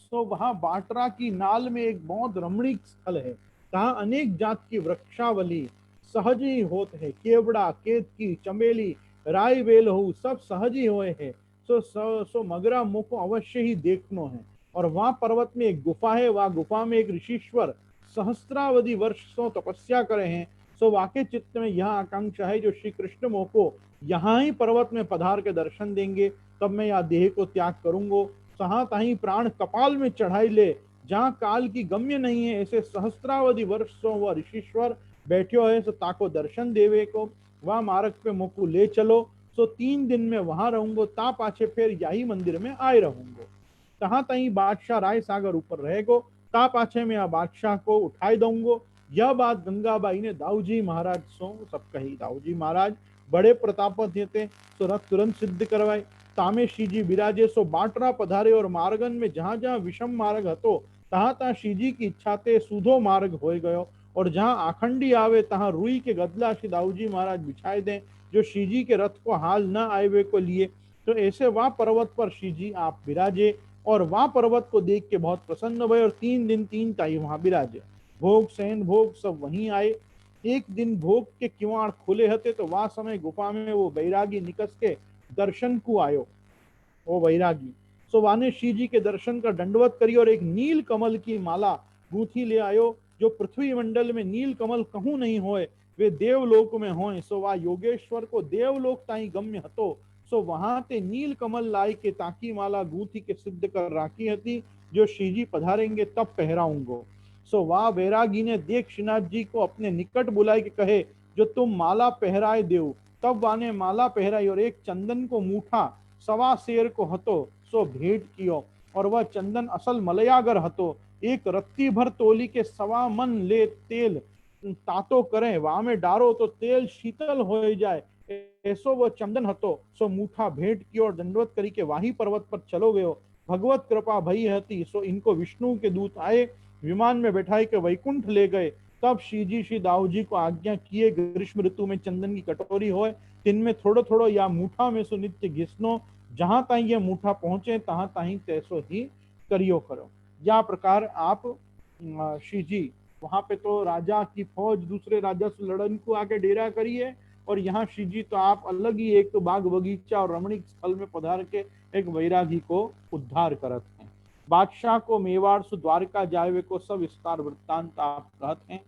सो वहां बाटरा की नाल में एक बहुत रमणीक स्थल है। तहां अनेक जात की वृक्षावली सहज ही होत है। केवड़ा केतकी चमेली राय बेल हो सब सहज ही हुए है। सो मगरा मुँह को अवश्य ही देखनो है। और वहां पर्वत में एक गुफा है। वहां गुफा में एक ऋषिश्वर सहस्त्रावधि वर्ष सो तपस्या करे हैं। सो वाके चित्त में यह आकांक्षा है जो श्री कृष्ण मोह को यहाँ ही पर्वत में पधार के दर्शन देंगे, तब मैं यह देह को त्याग करूंगो। सहा ताही प्राण कपाल में चढ़ाई ले, जहां काल की गम्य नहीं है। ऐसे सहस्त्रावधि वर्ष सो वह ऋषिश्वर बैठो है। सो ताको दर्शन देवे को वह मार्ग पे मोकू ले चलो। सो 3 दिन में वहां रहूंगो, ता पाछे फिर यही मंदिर में आए रहूंगो। तहां तही बादशाह राय सागर ऊपर रहेगो, ता पाछे में यह बादशाह को उठाई दूंगो। यह बात गंगाबाई ने दाऊ जी महाराज सो सब कही। दाऊ जी महाराज बड़े प्रताप थे, सो रथ तुरंत सिद्ध करवाए। तामे श्री जी विराजे। सो बाटरा पधारे और मार्गन में जहां जहां विषम मार्ग हतो तहाँ तहाँ श्रीजी की इच्छा ते सूधो मार्ग हो गयो, और जहाँ आखंडी आवे तहाँ रुई के गदला श्री दाऊजी महाराज बिछाए दें, जो श्रीजी के रथ को हाल न आवे को लिए। तो ऐसे वह पर्वत पर श्रीजी आप विराजे, और वह पर्वत को देख के बहुत प्रसन्न भय, और 3 दिन 3 ताई वहां विराजे। भोग सैन भोग सब वहीं आए। एक दिन भोग के किवाड़ खुले हते, तो वह समय गुफा में वो बैरागी निकस के दर्शन को आयो। वो वैरागी सो वाने श्री जी के दर्शन का दंडवत करी, और एक नील कमल की माला गूंथी ले आयो। जो पृथ्वी मंडल में नील कमल कहूं नहीं होए, वे देवलोक में होए। सो वा योगेश्वर को देवलोक ताई गम्य हतो। सो वहां ते नील कमल लाई के ताकी माला गूंथी के सिद्ध कर राखी हती, जो श्रीजी पधारेंगे तब पहराऊंगो। सो वाह वैरागी ने देख श्रीनाथ जी को अपने निकट बुलाए के कहे, जो तुम माला पहराए देव। तब वाने माला पहराई, और एक चंदन को मूठा सवा शेर को हतो सो भेंट कियो, और वह चंदन असल मलयागर हतो। एक रत्ती भर तोली के सवा मन ले तेल तातो करे, वहां में डारो तो तेल शीतल हो जाए, ऐसो वो चंदन हतो। सो मूठा भेंट कियो, और दंडवत करी के वाही पर्वत पर चलो गयो। भगवत कृपा भई हती, सो इनको विष्णु के दूत आए, विमान में बैठाई के वैकुंठ ले गए। तब श्रीजी श्री दाऊ जी को आज्ञा किए, ग्रीष्म ऋतु में चंदन की कटोरी होए, दिन में थोड़ो थोड़ो या मूठा में सो नित्य घिसनो। जहां ताई ये मूठा पहुंचे, तहां ताई तैसो ही करियो करो। या प्रकार आप श्री जी वहां पे तो राजा की फौज दूसरे राजा से लड़न को आके डेरा करिए, और यहाँ श्री जी तो आप अलग ही एक तो बाग बगीचा और रमणीक स्थल में पधार के एक वैरागी को उद्धार करत हैं। बादशाह को मेवाड़ से द्वारका जावे को सब विस्तार वृत्तांत आप कहत हैं।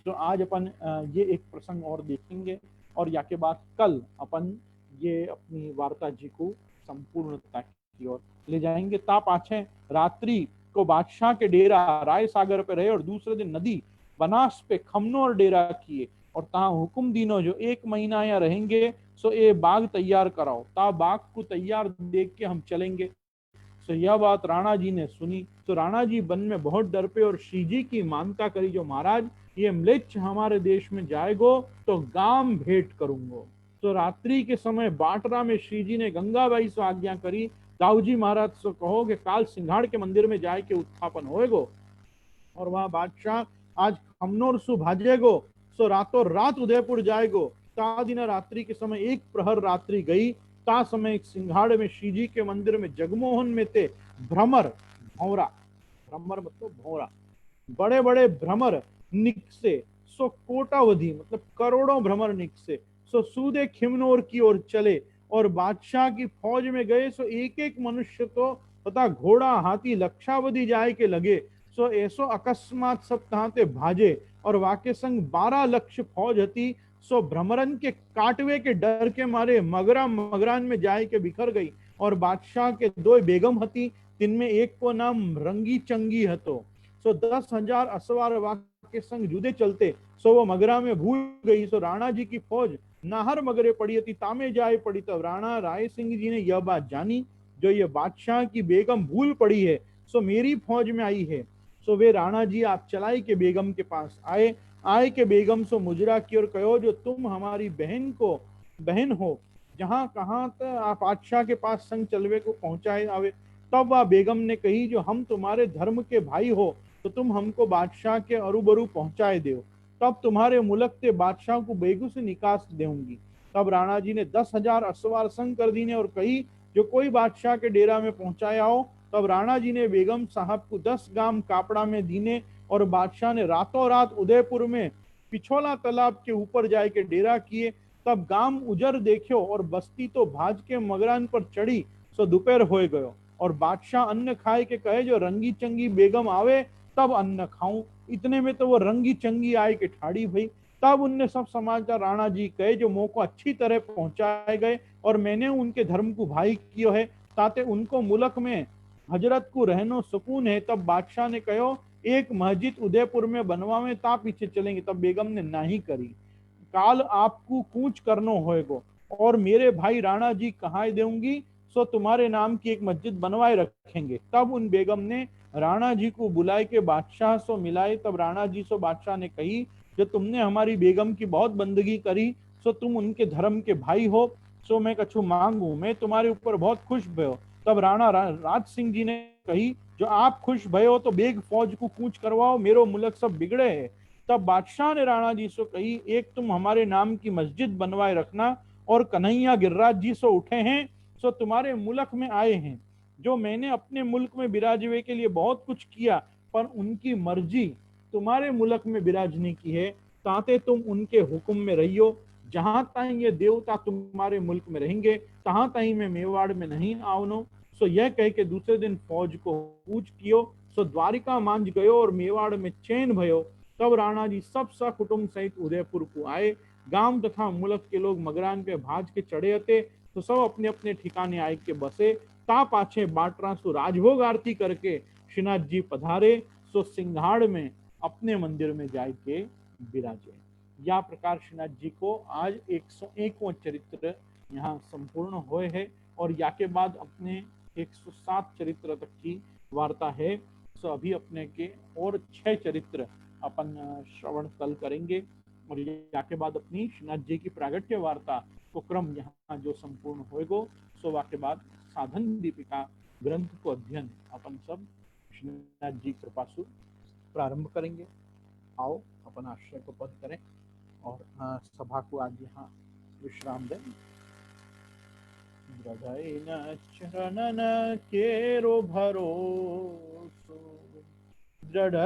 तो आज अपन ये एक प्रसंग और देखेंगे, और या के बाद कल अपन ये अपनी वार्ता जी को संपूर्णता की ओर ले जाएंगे। ता पाछे रात्रि को बादशाह के डेरा राय सागर पे रहे, और दूसरे दिन नदी बनास पे खमनोर डेरा किए, और ता हुकुम दीनो जो 1 महीना यहाँ रहेंगे, सो ये बाग तैयार कराओ। ता बाग को तैयार देख के हम चलेंगे। तो यह बात राणा जी ने सुनी, तो राणा जी वन में बहुत डर पे, और श्री जी की मानता करी, जो महाराज ये म्लेच्छ हमारे देश में जाएगो तो गाम भेंट करूंगो। तो रात्रि के समय बाटरा में श्री जी ने गंगाबाई से आज्ञा करी, दाऊजी महाराज से कहो कि काल सिंघाड़ के मंदिर में जाए के उत्थापन होएगो, और वहां बादशाह आज खमनोर सु भाजेगो, सो रातों रात उदयपुर जाएगो। ता दिन रात्रि के समय 1 प्रहर रात्रि गई, ता समय सिंघाड़ में श्री जी के मंदिर में जगमोहन में थे भ्रमर भौरा, भ्रमर मतलब भौरा, बड़े बड़े भ्रमर निकसे, सो कोटावधि मतलब करोड़ों भ्रमर निकसे, सो सूदे खिमनोर की ओर चले, और बादशाह की फौज में गए। सो एक एक मनुष्य तो तथा घोड़ा हाथी लक्षावधि जाए के लगे। सो ऐसो अकस्मात सब तहाते भाजे, और वाके संग 12 लक्ष फौज हती। सो भ्रमरन के काटवे के डर के मारे मगरा मगरान में जाए के बिखर गई, और बादशाह के 2 बेगम हती, तिनमें एक को नाम रंगी चंगी हतो। सो 10,000 असवार वाके संग जुदे चलते, सो वो मगरा में भूल गई। सो राणा जी की फौज नाहर मगरे पड़ी थी, तामे जाए पड़ी। तब राणा राय सिंह जी ने यह बात जानी, जो ये बादशाह की बेगम भूल पड़ी है, सो मेरी फौज में आई है। सो वे राणा जी आप चलाई के बेगम के पास आए के बेगम सो मुजरा की और कहो, जो तुम हमारी बहन हो, जहां कहां आप बादशाह के पास संग चलवे को पहुंचाए आवे। तब वह बेगम ने कही, जो हम तुम्हारे धर्म के भाई हो, तो तुम हमको बादशाह के अरुबरू पहुंचाए दो, तब तुम्हारे मुल्क से बादशाह को बेगू से निकास देऊंगी। तब राणा जी ने 10,000 असवार संग कर दीने, और कही, जो कोई बादशाह के डेरा में पहुंचाए आओ। तब राणा जी ने बेगम साहब को 10 गाम कापड़ा में दीने, और बादशाह ने रातों रात उदयपुर में पिछोला तालाब के ऊपर जाए के डेरा किए। तब गाम उजर देखो, और बस्ती तो भाज के मगरान पर चढ़ी। सो दोपहर हो गयो, और बादशाह अन्न खाए के कहे, जो रंगी चंगी बेगम आवे तब अन्न खाऊं। इतने में तो वो रंगी चंगी आए के ठाड़ी भई। तब उनने सब समाचार राणा जी कहे, जो मोह को अच्छी तरह पहुंचाए गए, और मैंने उनके धर्म को भाई कियो है, ताते उनको मुल्क में हजरत को रहनो सुकून है। तब बादशाह ने कहो, एक मस्जिद उदयपुर में बनवावे, ता पीछे चलेंगे। तब बेगम ने नाही करी। काल आपको कूच करनो होएगो, और मेरे भाई राणा जी कहाँ देऊंगी, सो तुम्हारे नाम की एक मस्जिद बनवाए रखेंगे। तब उन बेगम ने राणा जी को बुलाए के बादशाह सो मिलाए। तब राणा जी सो बादशाह ने कही, जो तुमने हमारी बेगम की बहुत बंदगी करी, सो तुम उनके धर्म के भाई हो, सो मैं कछु मांगू, मैं तुम्हारे ऊपर बहुत खुश भयो। तब राणा राज सिंह जी ने कही, जो आप खुश भयो तो बेग फौज को कूच करवाओ, मेरो मुल्क सब बिगड़े है। तब बादशाह ने राणा जी से कही, एक तुम हमारे नाम की मस्जिद बनवाए रखना, और कन्हैया गिरिराज जी सो उठे हैं, सो तुम्हारे मुल्क में आए हैं। जो मैंने अपने मुल्क में बिराजवे के लिए बहुत कुछ किया, पर उनकी मर्जी तुम्हारे मुल्क में बिराजने की है, ताते तुम उनके हुक्म में रहियो। जहां ताई ये देवता तुम्हारे मुल्क में रहेंगे, तहां ताई मैं मेवाड़ में नहीं आवनो। सो यह कह के दूसरे दिन फौज को कूच कियो। सो द्वारिका मांझ गयो और मेवाड़ में चैन भयो। तब राणा जी सब सकुटुंब सहित उदयपुर को आए। गांव तथा मुल्क के लोग मगरान पे भाज के चढ़े थे, तो सब अपने अपने ठिकाने आए के बसे। ता पाछे बाटरा सो राजभोग आरती करके श्रीनाथ जी पधारे। सो सिंघाड़ में अपने मंदिर में जाय के विराजे। या प्रकार श्रीनाथ जी को आज 101वां चरित्र यहाँ संपूर्ण हुए है, और या के बाद अपने 107 चरित्र तक की वार्ता है। सो अभी अपने के और 6 चरित्र अपन श्रवण कल करेंगे, और या के बाद अपनी श्रीनाथ जी की प्रागट्य वार्ता को क्रम यहाँ जो संपूर्ण होएगो। सो वाके बाद साधन दीपिका ग्रंथ को अध्ययन अपन सब श्रीनाथ जी कृपासु प्रारंभ करेंगे। आओ अपन आश्रय को पद करें और सभा को आज यहाँ विश्राम दें। हृदय न चरणन केरो भरोसो, दृढ़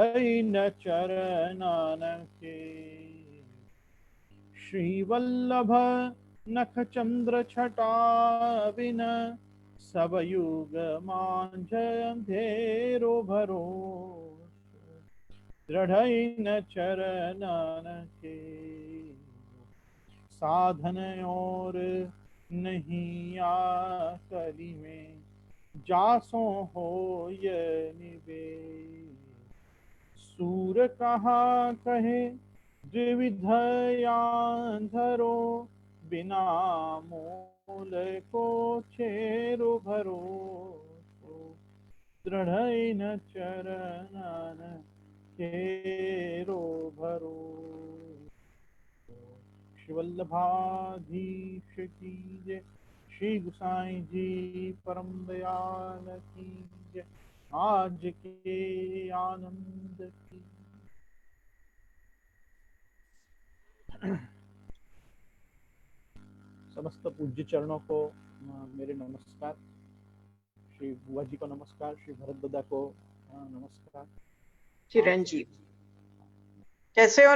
न चरणन के। श्रीवल्लभ नख चंद्र छटा बिन, सब युग मांझ अंधेरो भरोसो, दृढ़ न चरणन के। साधन और नहीं आकली में, जासो हो ये निबे। सूर कहा कहे द्विविध धरो, बिना मूल को छेरो भरोसो, दृढ़ न चरणन केरो भरोसो। वल्लभाधीश की जय, श्री गुसाई जी परम दयाल की जय, आज के आनंद की। समस्त पूज्य चरणों को मेरे नमस्कार। श्री बुआ जी को नमस्कार, श्री भरत दादा को नमस्कार। चिरंजीव, कैसे हो?